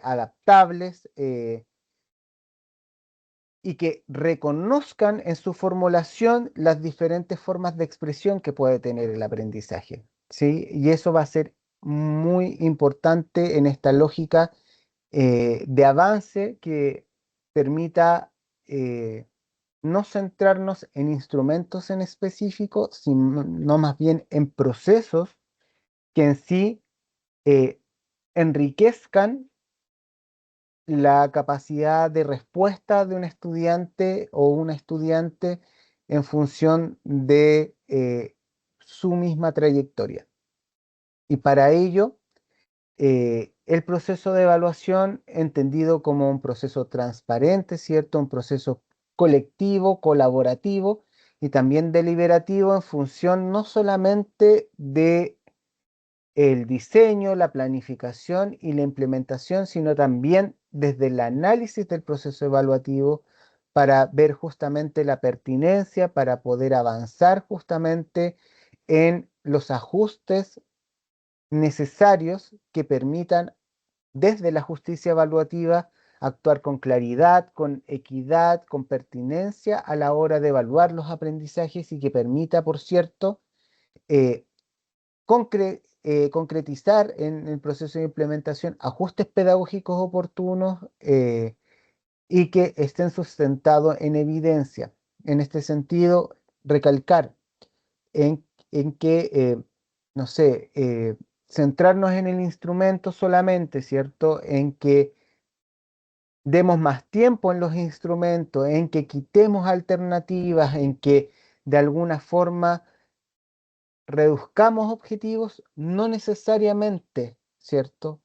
adaptables, y que reconozcan en su formulación las diferentes formas de expresión que puede tener el aprendizaje, ¿sí? Y eso va a ser muy importante en esta lógica de avance que permita no centrarnos en instrumentos en específico, sino más bien en procesos que en sí eh, enriquezcan la capacidad de respuesta de un estudiante o una estudiante en función de su misma trayectoria. Y para ello, el proceso de evaluación, entendido como un proceso transparente, ¿cierto? Un proceso colectivo, colaborativo y también deliberativo en función no solamente de el diseño, la planificación y la implementación, sino también desde el análisis del proceso evaluativo para ver justamente la pertinencia, para poder avanzar justamente en los ajustes necesarios que permitan desde la justicia evaluativa actuar con claridad, con equidad, con pertinencia a la hora de evaluar los aprendizajes y que permita, por cierto, eh, concretizar en el proceso de implementación ajustes pedagógicos oportunos y que estén sustentados en evidencia. En este sentido, recalcar en que, no sé, centrarnos en el instrumento solamente, ¿cierto? En que demos más tiempo en los instrumentos, en que quitemos alternativas, en que de alguna forma reduzcamos objetivos, no necesariamente, ¿cierto?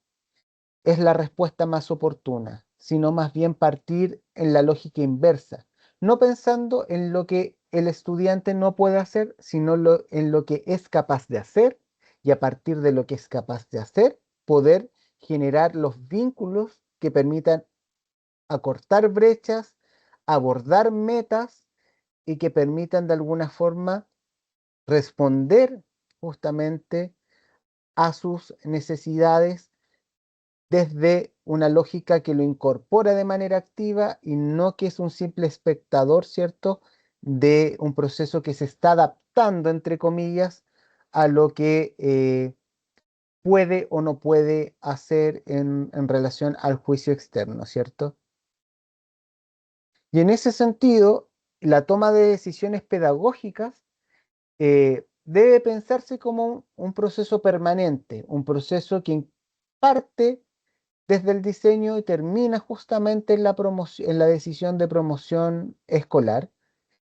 Es la respuesta más oportuna, sino más bien partir en la lógica inversa, no pensando en lo que el estudiante no puede hacer, sino en lo que es capaz de hacer y a partir de lo que es capaz de hacer, poder generar los vínculos que permitan acortar brechas, abordar metas y que permitan de alguna forma responder justamente a sus necesidades desde una lógica que lo incorpora de manera activa y no que es un simple espectador, ¿cierto?, de un proceso que se está adaptando, entre comillas, a lo que puede o no puede hacer en relación al juicio externo, ¿cierto? Y en ese sentido, la toma de decisiones pedagógicas debe pensarse como un proceso permanente, un proceso que parte desde el diseño y termina justamente en en la decisión de promoción escolar,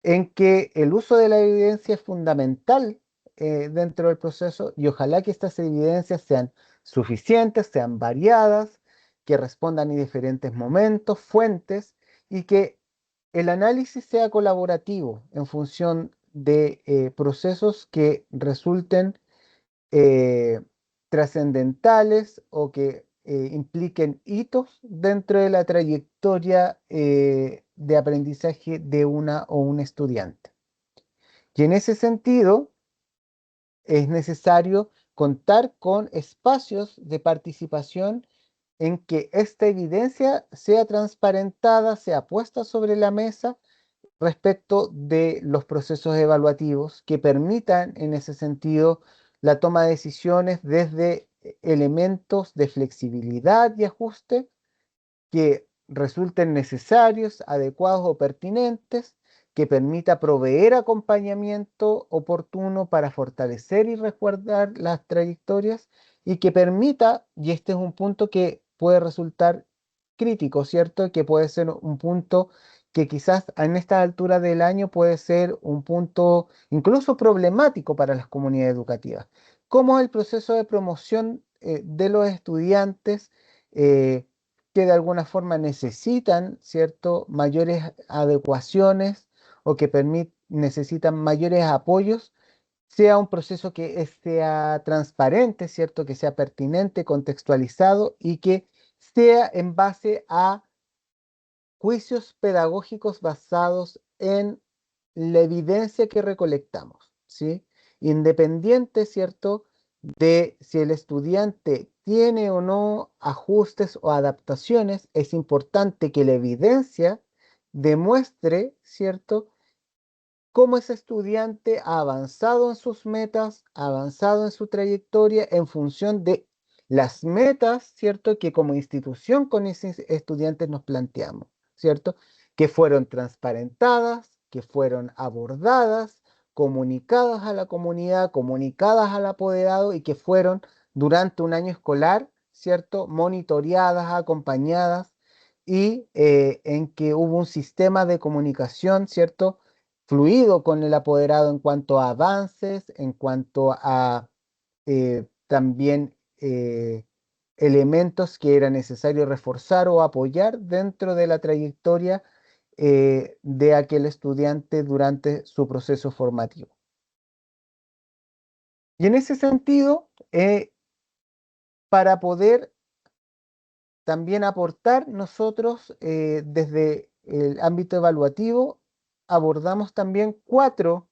en que el uso de la evidencia es fundamental dentro del proceso y ojalá que estas evidencias sean suficientes, sean variadas, que respondan a diferentes momentos, fuentes y que el análisis sea colaborativo en función de procesos que resulten eh, trascendentales o que impliquen hitos dentro de la trayectoria de aprendizaje de una o un estudiante. Y en ese sentido, es necesario contar con espacios de participación en que esta evidencia sea transparentada, sea puesta sobre la mesa respecto de los procesos evaluativos que permitan en ese sentido la toma de decisiones desde elementos de flexibilidad y ajuste que resulten necesarios, adecuados o pertinentes, que permita proveer acompañamiento oportuno para fortalecer y resguardar las trayectorias y que permita, y este es un punto que puede resultar crítico, ¿cierto? Que puede ser un punto que quizás en esta altura del año puede ser un punto incluso problemático para las comunidades educativas. ¿Cómo el proceso de promoción de los estudiantes que de alguna forma necesitan, ¿cierto?, mayores adecuaciones o que necesitan mayores apoyos, sea un proceso que sea transparente, ¿cierto?, que sea pertinente, contextualizado y que sea en base a juicios pedagógicos basados en la evidencia que recolectamos, ¿sí? Independiente, ¿cierto?, de si el estudiante tiene o no ajustes o adaptaciones, es importante que la evidencia demuestre, ¿cierto?, cómo ese estudiante ha avanzado en sus metas, ha avanzado en su trayectoria en función de las metas, ¿cierto?, que como institución con esos estudiantes nos planteamos, ¿cierto?, que fueron transparentadas, que fueron abordadas, comunicadas a la comunidad, comunicadas al apoderado y que fueron durante un año escolar, ¿cierto?, monitoreadas, acompañadas y en que hubo un sistema de comunicación, ¿cierto?, fluido con el apoderado en cuanto a avances, en cuanto a también elementos que era necesario reforzar o apoyar dentro de la trayectoria de aquel estudiante durante su proceso formativo. Y en ese sentido, para poder también aportar, nosotros desde el ámbito evaluativo abordamos también 4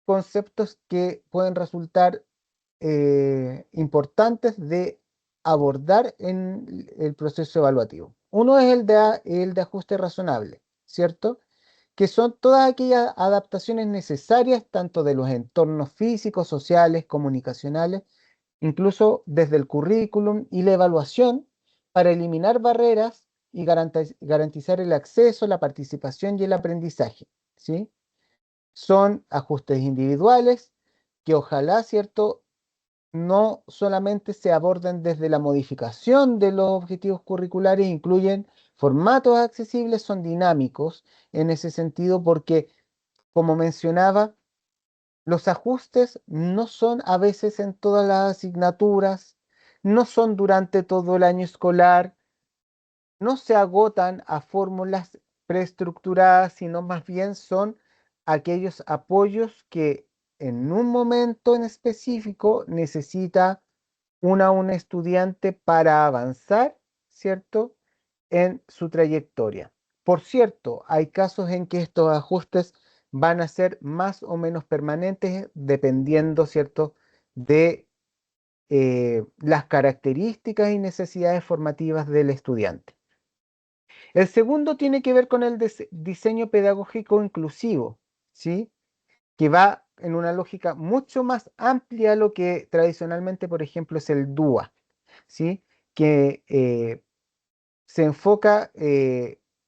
conceptos que pueden resultar importantes de abordar en el proceso evaluativo. Uno es el de ajuste razonable, ¿cierto? Que son todas aquellas adaptaciones necesarias tanto de los entornos físicos, sociales, comunicacionales, incluso desde el currículum y la evaluación para eliminar barreras y garantizar el acceso, la participación y el aprendizaje, ¿sí? Son ajustes individuales que ojalá, ¿cierto?, no solamente se aborden desde la modificación de los objetivos curriculares, incluyen formatos accesibles, son dinámicos en ese sentido porque, como mencionaba, los ajustes no son a veces en todas las asignaturas, no son durante todo el año escolar, no se agotan a fórmulas preestructuradas, sino más bien son aquellos apoyos que en un momento en específico necesita un estudiante para avanzar, ¿cierto?, en su trayectoria. Por cierto, hay casos en que estos ajustes van a ser más o menos permanentes dependiendo, ¿cierto?, de las características y necesidades formativas del estudiante. El segundo tiene que ver con el diseño pedagógico inclusivo, ¿sí?, que va en una lógica mucho más amplia a lo que tradicionalmente, por ejemplo, es el DUA, ¿sí?, que se enfoca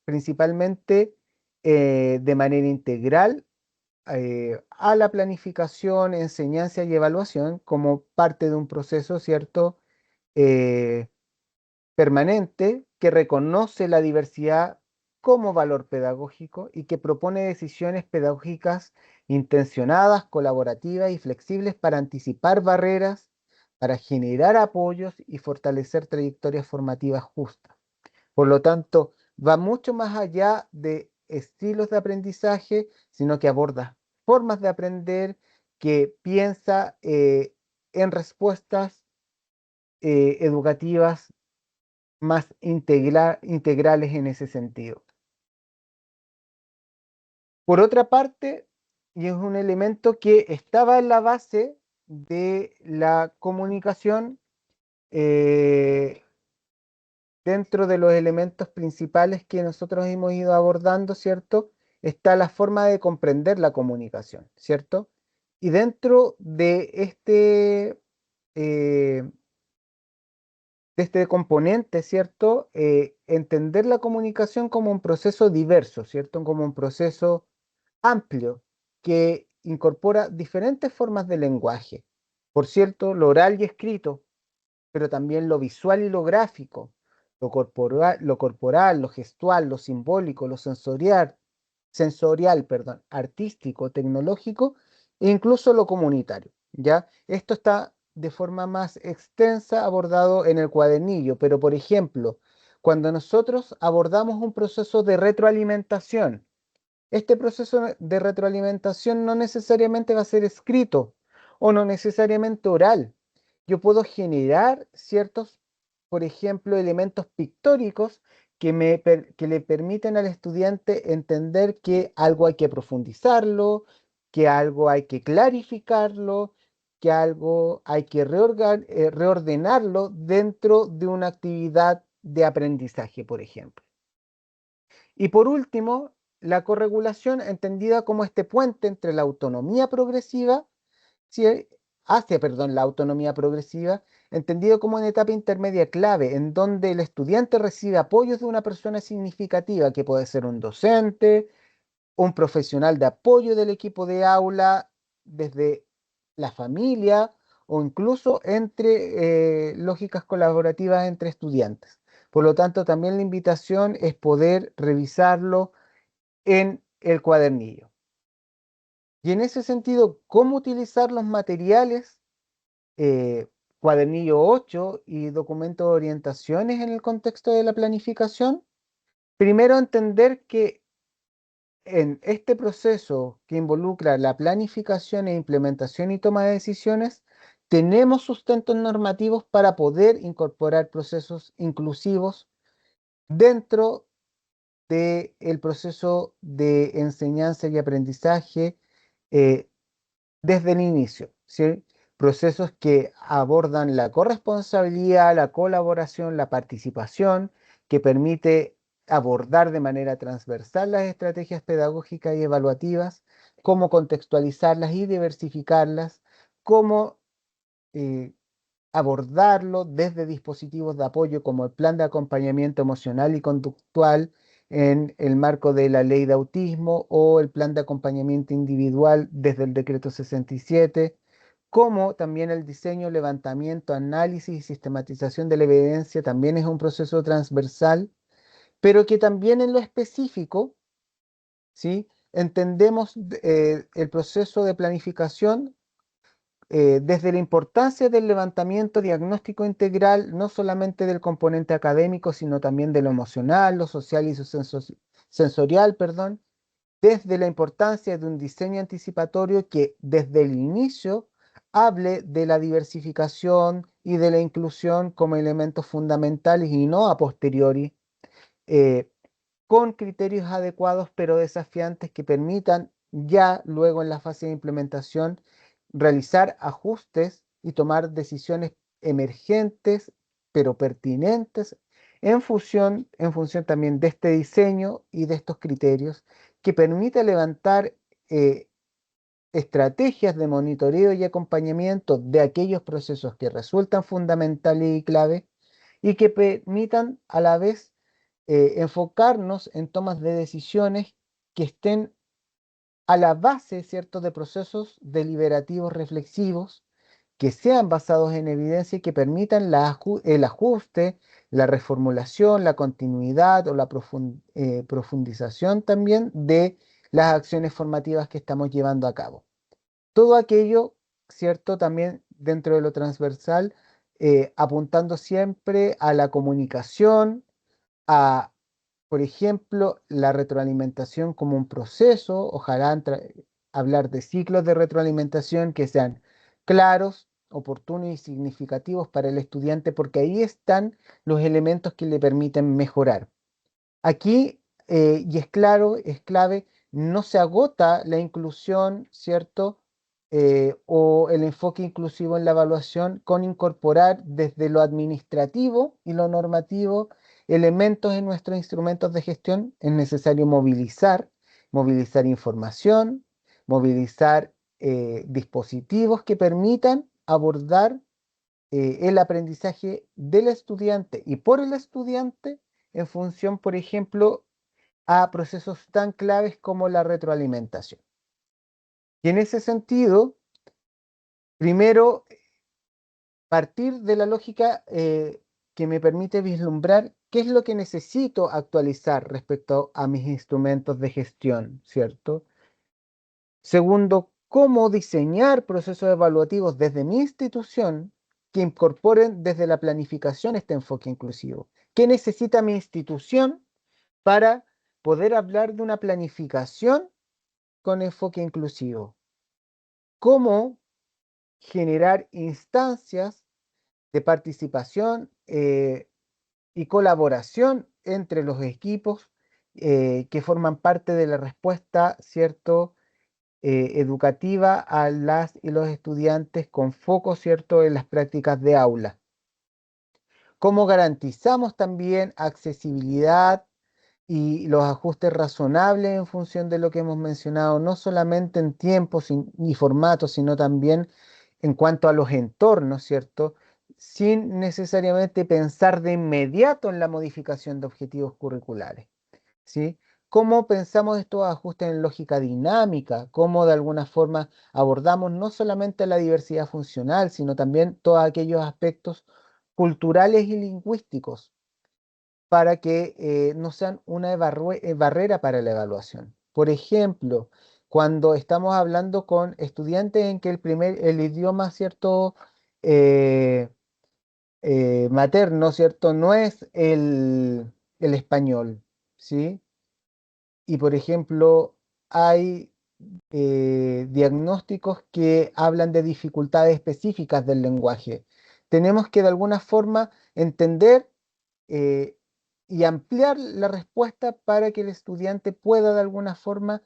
principalmente de manera integral a la planificación, enseñanza y evaluación como parte de un proceso, ¿cierto?, eh, permanente que reconoce la diversidad como valor pedagógico y que propone decisiones pedagógicas intencionadas, colaborativas y flexibles para anticipar barreras, para generar apoyos y fortalecer trayectorias formativas justas. Por lo tanto, va mucho más allá de estilos de aprendizaje, sino que aborda formas de aprender, que piensa en respuestas educativas más integrales en ese sentido. Por otra parte, y es un elemento que estaba en la base de la comunicación, eh, dentro de los elementos principales que nosotros hemos ido abordando, ¿cierto?, está la forma de comprender la comunicación, ¿cierto? Y dentro eh, de este componente, ¿cierto? Entender la comunicación como un proceso diverso, ¿cierto? Como un proceso amplio que incorpora diferentes formas de lenguaje. Por cierto, lo oral y escrito, pero también lo visual y lo gráfico, lo gestual, lo simbólico, lo sensorial, perdón, artístico, tecnológico e incluso lo comunitario, ¿ya? Esto está de forma más extensa abordado en el cuadernillo, pero por ejemplo, cuando nosotros abordamos un proceso de retroalimentación, este proceso de retroalimentación no necesariamente va a ser escrito o no necesariamente oral. Yo puedo generar ciertos, por ejemplo, elementos pictóricos que le permiten al estudiante entender que algo hay que profundizarlo, que algo hay que clarificarlo, que algo hay que reordenarlo dentro de una actividad de aprendizaje, por ejemplo. Y por último, la corregulación entendida como este puente entre la autonomía progresiva, ¿sí? Perdón, la autonomía progresiva, entendido como una etapa intermedia clave en donde el estudiante recibe apoyos de una persona significativa, que puede ser un docente, un profesional de apoyo del equipo de aula, desde la familia o incluso entre lógicas colaborativas entre estudiantes. Por lo tanto, también la invitación es poder revisarlo en el cuadernillo. Y en ese sentido, ¿cómo utilizar los materiales, cuadernillo 8 y documento de orientaciones en el contexto de la planificación? Primero, entender que en este proceso que involucra la planificación e implementación y toma de decisiones, tenemos sustentos normativos para poder incorporar procesos inclusivos dentro del proceso de enseñanza y aprendizaje, eh, desde el inicio, ¿sí? Procesos que abordan la corresponsabilidad, la colaboración, la participación, que permite abordar de manera transversal las estrategias pedagógicas y evaluativas, cómo contextualizarlas y diversificarlas, cómo eh, abordarlo desde dispositivos de apoyo como el plan de acompañamiento emocional y conductual en el marco de la ley de autismo o el plan de acompañamiento individual desde el decreto 67, como también el diseño, levantamiento, análisis y sistematización de la evidencia también es un proceso transversal, pero que también en lo específico, ¿sí? Entendemos el proceso de planificación desde la importancia del levantamiento diagnóstico integral, no solamente del componente académico, sino también de lo emocional, lo social y sensorial, perdón, desde la importancia de un diseño anticipatorio que desde el inicio hable de la diversificación y de la inclusión como elementos fundamentales y no a posteriori, eh, con criterios adecuados pero desafiantes que permitan ya luego en la fase de implementación realizar ajustes y tomar decisiones emergentes pero pertinentes en función también de este diseño y de estos criterios que permite levantar eh, estrategias de monitoreo y acompañamiento de aquellos procesos que resultan fundamentales y clave y que permitan a la vez enfocarnos en tomas de decisiones que estén a la base, ¿cierto?, de procesos deliberativos reflexivos que sean basados en evidencia y que permitan el ajuste, la reformulación, la continuidad o la profundización también de las acciones formativas que estamos llevando a cabo. Todo aquello, ¿cierto? También dentro de lo transversal, apuntando siempre a la comunicación, a, por ejemplo, la retroalimentación como un proceso, ojalá hablar de ciclos de retroalimentación que sean claros, oportunos y significativos para el estudiante, porque ahí están los elementos que le permiten mejorar. Aquí, y es claro, es clave, no se agota la inclusión, ¿cierto? O el enfoque inclusivo en la evaluación con incorporar desde lo administrativo y lo normativo elementos en nuestros instrumentos de gestión. Es necesario movilizar información, movilizar dispositivos que permitan abordar el aprendizaje del estudiante y por el estudiante en función, por ejemplo, a procesos tan claves como la retroalimentación. Y en ese sentido, primero, partir de la lógica que me permite vislumbrar qué es lo que necesito actualizar respecto a mis instrumentos de gestión, ¿cierto? Segundo, cómo diseñar procesos evaluativos desde mi institución que incorporen desde la planificación este enfoque inclusivo. ¿Qué necesita mi institución para poder hablar de una planificación con enfoque inclusivo? ¿Cómo generar instancias de participación y colaboración entre los equipos que forman parte de la respuesta, ¿cierto? educativa a las y los estudiantes con foco, ¿cierto?, en las prácticas de aula. ¿Cómo garantizamos también accesibilidad y los ajustes razonables en función de lo que hemos mencionado, no solamente en tiempos y formatos, sino también en cuanto a los entornos, ¿cierto? Sin necesariamente pensar de inmediato en la modificación de objetivos curriculares, ¿sí? ¿Cómo pensamos estos ajustes en lógica dinámica? ¿Cómo de alguna forma abordamos no solamente la diversidad funcional, sino también todos aquellos aspectos culturales y lingüísticos para que no sean una barrera para la evaluación? Por ejemplo, cuando estamos hablando con estudiantes en que el idioma, ¿cierto? eh, Materno, ¿cierto? No es el español, ¿sí? Y por ejemplo, hay diagnósticos que hablan de dificultades específicas del lenguaje. Tenemos que de alguna forma entender eh, y ampliar la respuesta para que el estudiante pueda de alguna forma,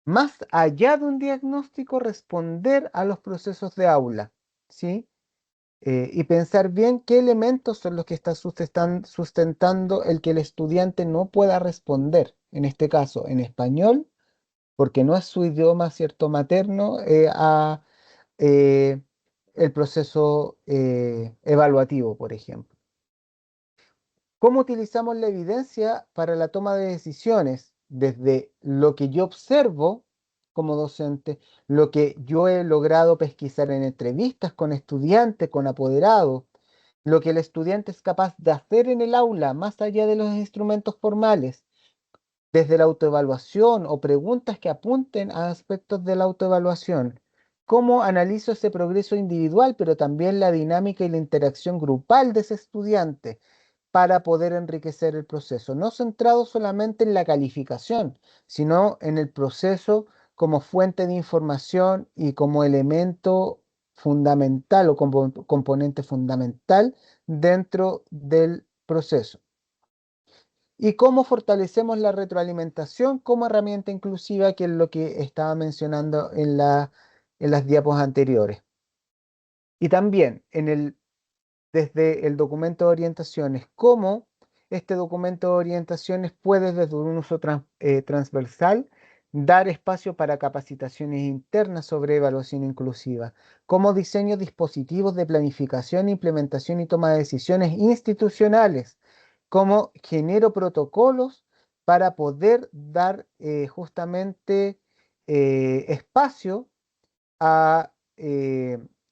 más allá de un diagnóstico, responder a los procesos de aula, ¿sí? Y pensar bien qué elementos son los que están sustentando el que el estudiante no pueda responder, en este caso en español, porque no es su idioma, ¿cierto?, materno, a eh, el proceso evaluativo, por ejemplo. ¿Cómo utilizamos la evidencia para la toma de decisiones? Desde lo que yo observo como docente, lo que yo he logrado pesquisar en entrevistas con estudiantes, con apoderados, lo que el estudiante es capaz de hacer en el aula, más allá de los instrumentos formales, desde la autoevaluación o preguntas que apunten a aspectos de la autoevaluación. ¿Cómo analizo ese progreso individual, pero también la dinámica y la interacción grupal de ese estudiante para poder enriquecer el proceso? No centrado solamente en la calificación, sino en el proceso como fuente de información y como elemento fundamental o como componente fundamental dentro del proceso. ¿Y cómo fortalecemos la retroalimentación como herramienta inclusiva, que es lo que estaba mencionando en las diapos anteriores? Y también desde el documento de orientaciones, cómo este documento de orientaciones puede, desde un uso transversal, dar espacio para capacitaciones internas sobre evaluación inclusiva, cómo diseño dispositivos de planificación, implementación y toma de decisiones institucionales, cómo genero protocolos para poder dar justamente espacio a,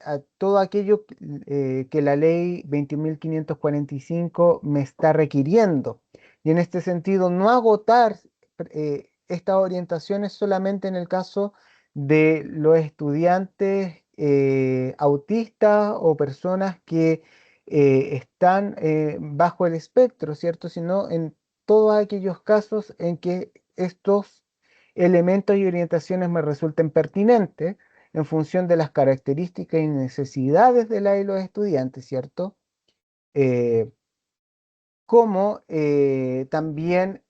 a todo aquello que la ley 21.545 me está requiriendo. Y en este sentido, no agotar estas orientaciones solamente en el caso de los estudiantes autistas o personas que están bajo el espectro, ¿cierto? Sino en todos aquellos casos en que estos elementos y orientaciones me resulten pertinentes en función de las características y necesidades de la y los estudiantes, ¿cierto? Eh, Como también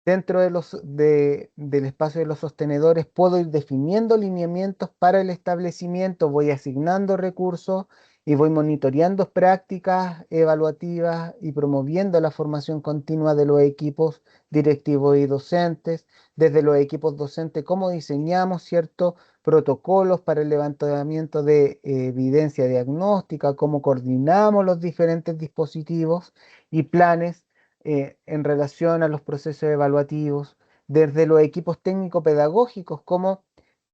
dentro del espacio de los sostenedores puedo ir definiendo lineamientos para el establecimiento, voy asignando recursos y voy monitoreando prácticas evaluativas y promoviendo la formación continua de los equipos directivos y docentes. Desde los equipos docentes, cómo diseñamos ciertos protocolos para el levantamiento de evidencia diagnóstica, cómo coordinamos los diferentes dispositivos y planes en relación a los procesos evaluativos, desde los equipos técnico-pedagógicos, cómo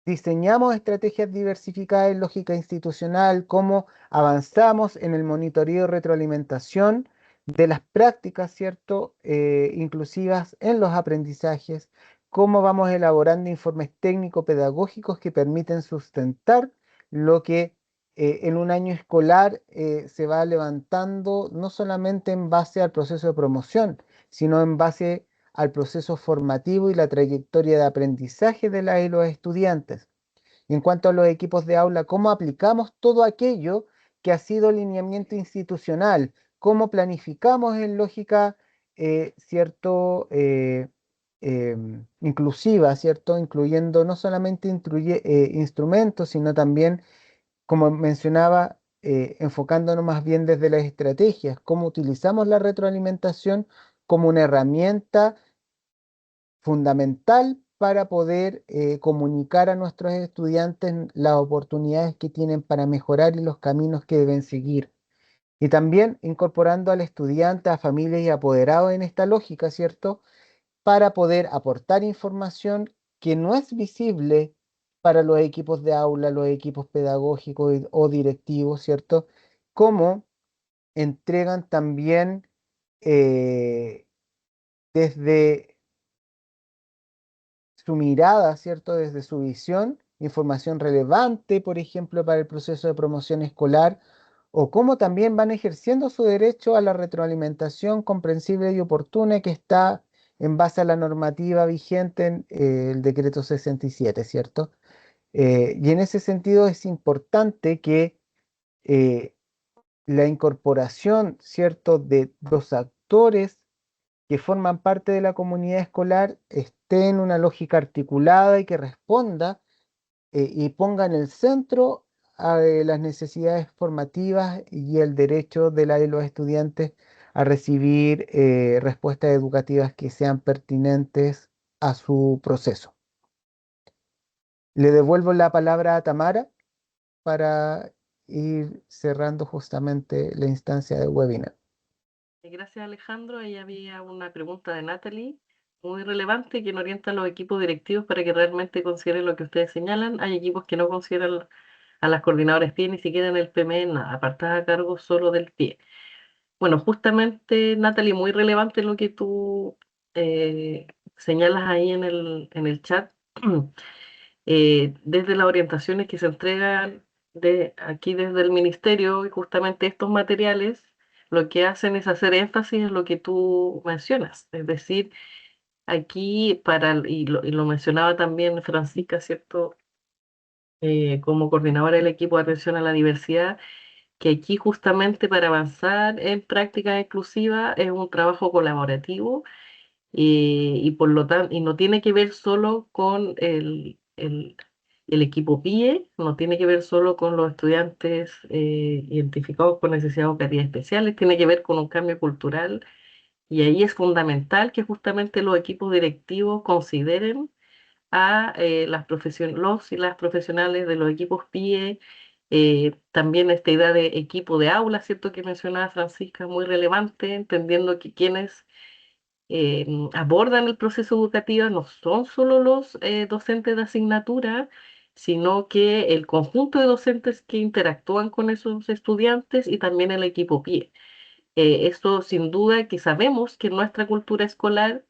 diseñamos estrategias diversificadas en lógica institucional, cómo avanzamos en el monitoreo y retroalimentación de las prácticas, ¿cierto?, inclusivas en los aprendizajes, cómo vamos elaborando informes técnico-pedagógicos que permiten sustentar lo que en un año escolar se va levantando no solamente en base al proceso de promoción, sino en base al proceso formativo y la trayectoria de aprendizaje de las y los estudiantes. Y en cuanto a los equipos de aula, cómo aplicamos todo aquello que ha sido lineamiento institucional, cómo planificamos en lógica, cierto, inclusiva, ¿cierto? Incluyendo no solamente instrumentos, sino también, como mencionaba, enfocándonos más bien desde las estrategias, cómo utilizamos la retroalimentación como una herramienta fundamental para poder comunicar a nuestros estudiantes las oportunidades que tienen para mejorar y los caminos que deben seguir. Y también incorporando al estudiante, a familias y apoderados en esta lógica, ¿cierto? Para poder aportar información que no es visible para los equipos de aula, los equipos pedagógicos o directivos, ¿cierto? Como entregan también desde su mirada, ¿cierto? Desde su visión, información relevante, por ejemplo, para el proceso de promoción escolar, o cómo también van ejerciendo su derecho a la retroalimentación comprensible y oportuna que está en base a la normativa vigente en el decreto 67, ¿cierto? Y en ese sentido es importante que eh, la incorporación, ¿cierto?, de los actores que forman parte de la comunidad escolar esté en una lógica articulada y que responda y ponga en el centro las necesidades formativas y el derecho de la de los estudiantes a recibir respuestas educativas que sean pertinentes a su proceso. Le devuelvo la palabra a Tamara para ir cerrando justamente la instancia del webinar. Gracias, Alejandro. Ahí había una pregunta de Natalie muy relevante que nos orienta a los equipos directivos para que realmente consideren lo que ustedes señalan. Hay equipos que no consideran a las coordinadoras PIE ni siquiera en el PME, nada, apartadas a cargo solo del PIE. Bueno, justamente, Natalie, muy relevante lo que tú señalas ahí en el chat. Desde las orientaciones que se entregan aquí desde el ministerio y justamente estos materiales lo que hacen es hacer énfasis en lo que tú mencionas, es decir, aquí y lo mencionaba también Francisca, ¿cierto? Como coordinadora del equipo de atención a la diversidad, que aquí justamente para avanzar en práctica inclusiva es un trabajo colaborativo y por lo tanto, y no tiene que ver solo con el equipo PIE, no tiene que ver solo con los estudiantes identificados con necesidades educativas especiales, tiene que ver con un cambio cultural y ahí es fundamental que justamente los equipos directivos consideren a los y las profesionales de los equipos PIE, también esta idea de equipo de aula, ¿cierto? Que mencionaba Francisca, muy relevante, entendiendo que quienes abordan el proceso educativo no son solo los docentes de asignatura, sino que el conjunto de docentes que interactúan con esos estudiantes y también el equipo PIE. Esto sin duda que sabemos que en nuestra cultura escolar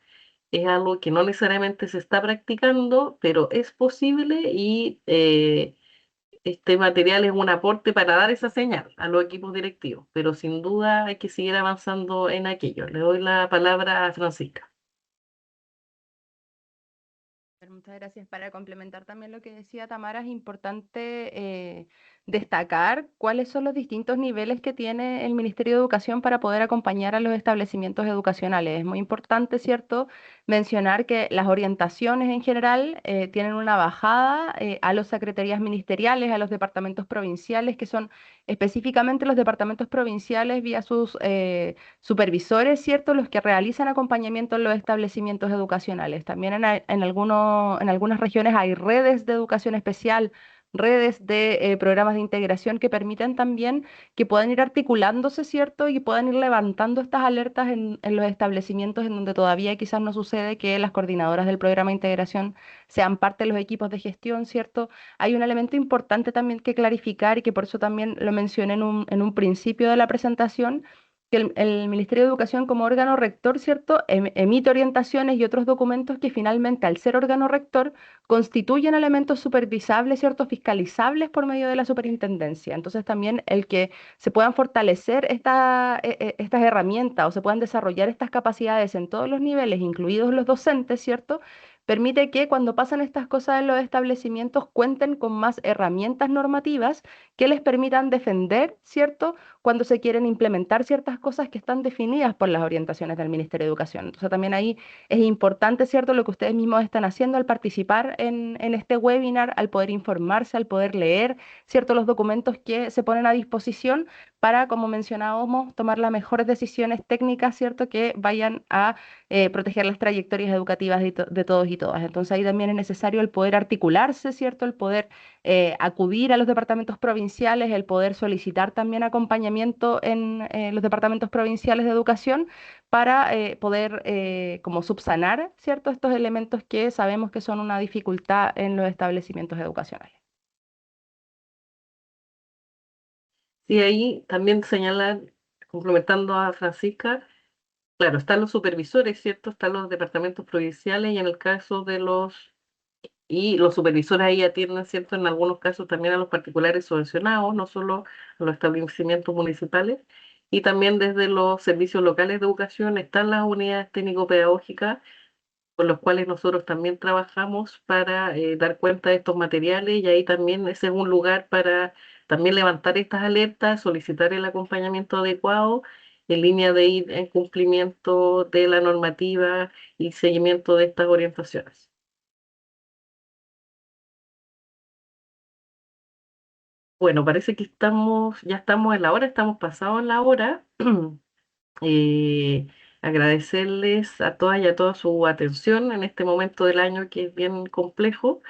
es algo que no necesariamente se está practicando, pero es posible y este material es un aporte para dar esa señal a los equipos directivos, pero sin duda hay que seguir avanzando en aquello. Le doy la palabra a Francisca. Muchas gracias. Para complementar también lo que decía Tamara, es importante destacar cuáles son los distintos niveles que tiene el Ministerio de Educación para poder acompañar a los establecimientos educacionales. Es muy importante, ¿cierto?, mencionar que las orientaciones en general tienen una bajada a las secretarías ministeriales, a los departamentos provinciales, que son específicamente los departamentos provinciales vía sus supervisores, ¿cierto?, los que realizan acompañamiento en los establecimientos educacionales. También en algunas regiones hay redes de educación especial, redes de programas de integración que permiten también que puedan ir articulándose, ¿cierto?, y puedan ir levantando estas alertas en los establecimientos en donde todavía quizás no sucede que las coordinadoras del programa de integración sean parte de los equipos de gestión, ¿cierto? Hay un elemento importante también que clarificar y que por eso también lo mencioné en un principio de la presentación, que el Ministerio de Educación como órgano rector, ¿cierto?, emite orientaciones y otros documentos que finalmente, al ser órgano rector, constituyen elementos supervisables, ¿cierto?, fiscalizables por medio de la superintendencia. Entonces también el que se puedan fortalecer estas herramientas o se puedan desarrollar estas capacidades en todos los niveles, incluidos los docentes, ¿cierto?, permite que cuando pasan estas cosas en los establecimientos cuenten con más herramientas normativas que les permitan defender, ¿cierto?, cuando se quieren implementar ciertas cosas que están definidas por las orientaciones del Ministerio de Educación. Entonces también ahí es importante, ¿cierto?, lo que ustedes mismos están haciendo al participar en este webinar, al poder informarse, al poder leer, ¿cierto?, los documentos que se ponen a disposición para, como mencionábamos, tomar las mejores decisiones técnicas, ¿cierto?, que vayan a proteger las trayectorias educativas de todos y todas. Entonces ahí también es necesario el poder articularse, ¿cierto?, el poder acudir a los departamentos provinciales, el poder solicitar también acompañamiento en los departamentos provinciales de educación para poder como subsanar, ¿cierto?, estos elementos que sabemos que son una dificultad en los establecimientos educacionales. Y ahí también señalan, complementando a Francisca, claro, están los supervisores, ¿cierto? Están los departamentos provinciales y en el caso de los supervisores ahí atienden, ¿cierto? En algunos casos también a los particulares subvencionados, no solo a los establecimientos municipales. Y también desde los servicios locales de educación están las unidades técnico-pedagógicas con los cuales nosotros también trabajamos para dar cuenta de estos materiales y ahí también ese es un lugar para también levantar estas alertas, solicitar el acompañamiento adecuado en línea de ir en cumplimiento de la normativa y seguimiento de estas orientaciones. Bueno, parece que ya estamos en la hora, estamos pasados en la hora. Eh, Agradecerles a todas y a todos su atención en este momento del año que es bien complejo.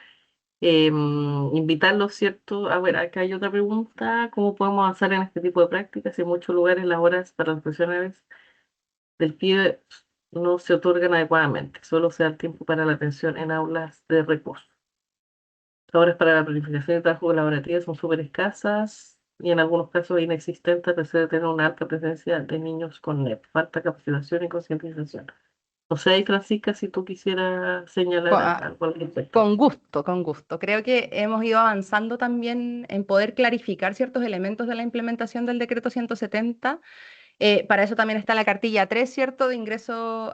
Invitarlos, ¿cierto? A ver, acá hay otra pregunta, ¿cómo podemos avanzar en este tipo de prácticas? En muchos lugares las horas para los profesionales del PIB no se otorgan adecuadamente, solo se da tiempo para la atención en aulas de reposo. Las horas para la planificación y trabajo colaborativa son súper escasas y en algunos casos inexistentes, a pesar de tener una alta presencia de niños con NEP, falta capacitación y concientización. No sé, ahí, Francisca, si tú quisieras señalar algo al respecto. Con gusto, con gusto. Creo que hemos ido avanzando también en poder clarificar ciertos elementos de la implementación del decreto 170. Para eso también está la cartilla 3, ¿cierto?, de ingreso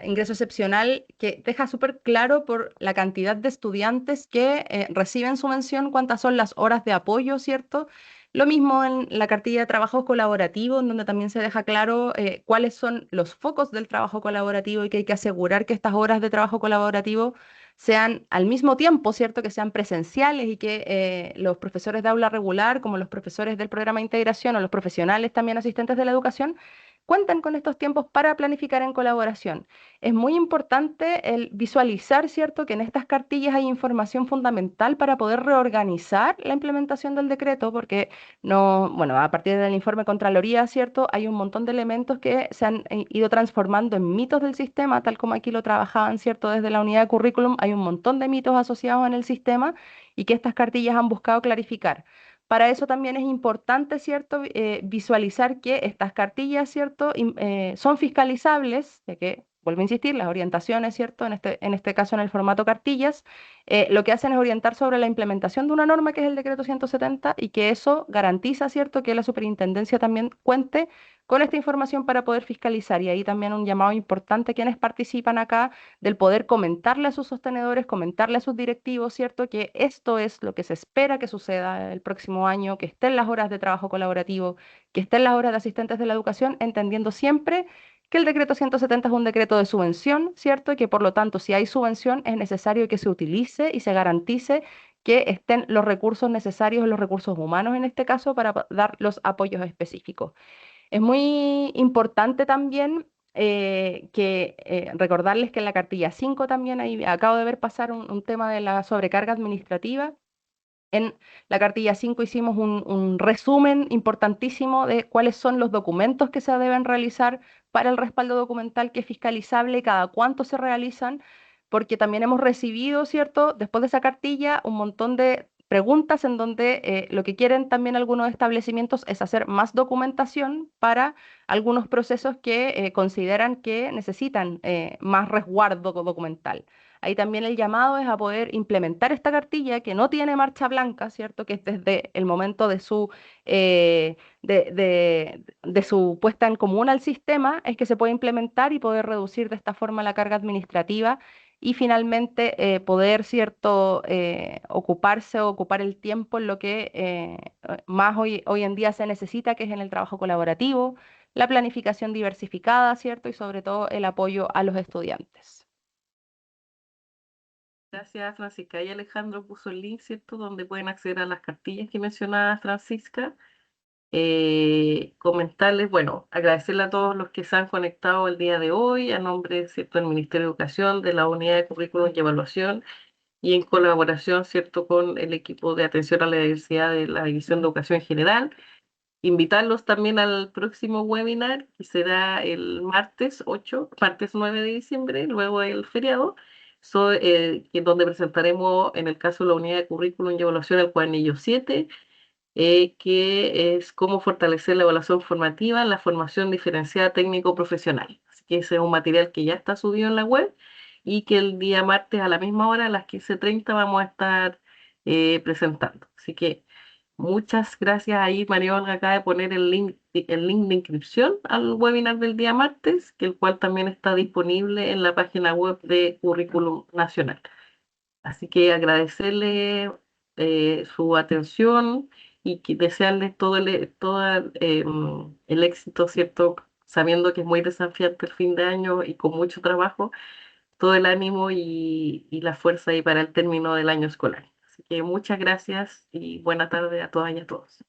excepcional, que deja súper claro por la cantidad de estudiantes que reciben subvención, cuántas son las horas de apoyo, ¿cierto? Lo mismo en la cartilla de trabajo colaborativo, en donde también se deja claro cuáles son los focos del trabajo colaborativo y que hay que asegurar que estas horas de trabajo colaborativo sean al mismo tiempo, ¿cierto?, que sean presenciales y que los profesores de aula regular, como los profesores del programa de integración o los profesionales también asistentes de la educación, cuentan con estos tiempos para planificar en colaboración. Es muy importante el visualizar, ¿cierto?, que en estas cartillas hay información fundamental para poder reorganizar la implementación del decreto, porque no, bueno, a partir del informe Contraloría, ¿cierto?, hay un montón de elementos que se han ido transformando en mitos del sistema, tal como aquí lo trabajaban, ¿cierto?, desde la unidad de currículum, hay un montón de mitos asociados en el sistema y que estas cartillas han buscado clarificar. Para eso también es importante, ¿cierto?, visualizar que estas cartillas, ¿cierto?, son fiscalizables, ya que, vuelvo a insistir, las orientaciones, ¿cierto?, en este caso en el formato cartillas, lo que hacen es orientar sobre la implementación de una norma que es el decreto 170 y que eso garantiza, ¿cierto?, que la superintendencia también cuente con esta información para poder fiscalizar. Y ahí también un llamado importante a quienes participan acá del poder comentarle a sus sostenedores, comentarle a sus directivos, ¿cierto?, que esto es lo que se espera que suceda el próximo año, que estén las horas de trabajo colaborativo, que estén las horas de asistentes de la educación, entendiendo siempre que el decreto 170 es un decreto de subvención, ¿cierto? Y que por lo tanto, si hay subvención, es necesario que se utilice y se garantice que estén los recursos necesarios, los recursos humanos en este caso, para dar los apoyos específicos. Es muy importante también recordarles que en la cartilla 5 también ahí acabo de ver pasar un tema de la sobrecarga administrativa. En la cartilla 5 hicimos un resumen importantísimo de cuáles son los documentos que se deben realizar para el respaldo documental que es fiscalizable, cada cuánto se realizan, porque también hemos recibido, ¿cierto?, después de esa cartilla, un montón de preguntas en donde lo que quieren también algunos establecimientos es hacer más documentación para algunos procesos que consideran que necesitan más resguardo documental. Ahí también el llamado es a poder implementar esta cartilla que no tiene marcha blanca, ¿cierto? Que es desde el momento de su puesta en común al sistema, es que se puede implementar y poder reducir de esta forma la carga administrativa y finalmente poder, ¿cierto?, ocuparse o ocupar el tiempo en lo que más hoy en día se necesita, que es en el trabajo colaborativo, la planificación diversificada, ¿cierto? Y sobre todo el apoyo a los estudiantes. Gracias, Francisca. Y Alejandro puso el link, ¿cierto? Donde pueden acceder a las cartillas que mencionaba Francisca. Comentarles, bueno, agradecerle a todos los que se han conectado el día de hoy, a nombre, ¿cierto?, del Ministerio de Educación, de la Unidad de Currículum y Evaluación, y en colaboración, ¿cierto?, con el equipo de atención a la diversidad de la División de Educación General. Invitarlos también al próximo webinar, que será el martes 9 de diciembre, luego del feriado, donde presentaremos, en el caso de la Unidad de Currículum y Evaluación, el cuadernillo 7, que es cómo fortalecer la evaluación formativa en la formación diferenciada técnico-profesional. Así que ese es un material que ya está subido en la web y que el día martes a la misma hora, a las 15:30, vamos a estar presentando. Así que muchas gracias. Ahí María Olga acaba de poner el link de inscripción al webinar del día martes, que el cual también está disponible en la página web de Currículum Nacional. Así que agradecerle su atención y desearles todo el éxito, ¿cierto? Sabiendo que es muy desafiante el fin de año y con mucho trabajo, todo el ánimo y la fuerza ahí para el término del año escolar. Así que muchas gracias y buena tarde a todas y a todos.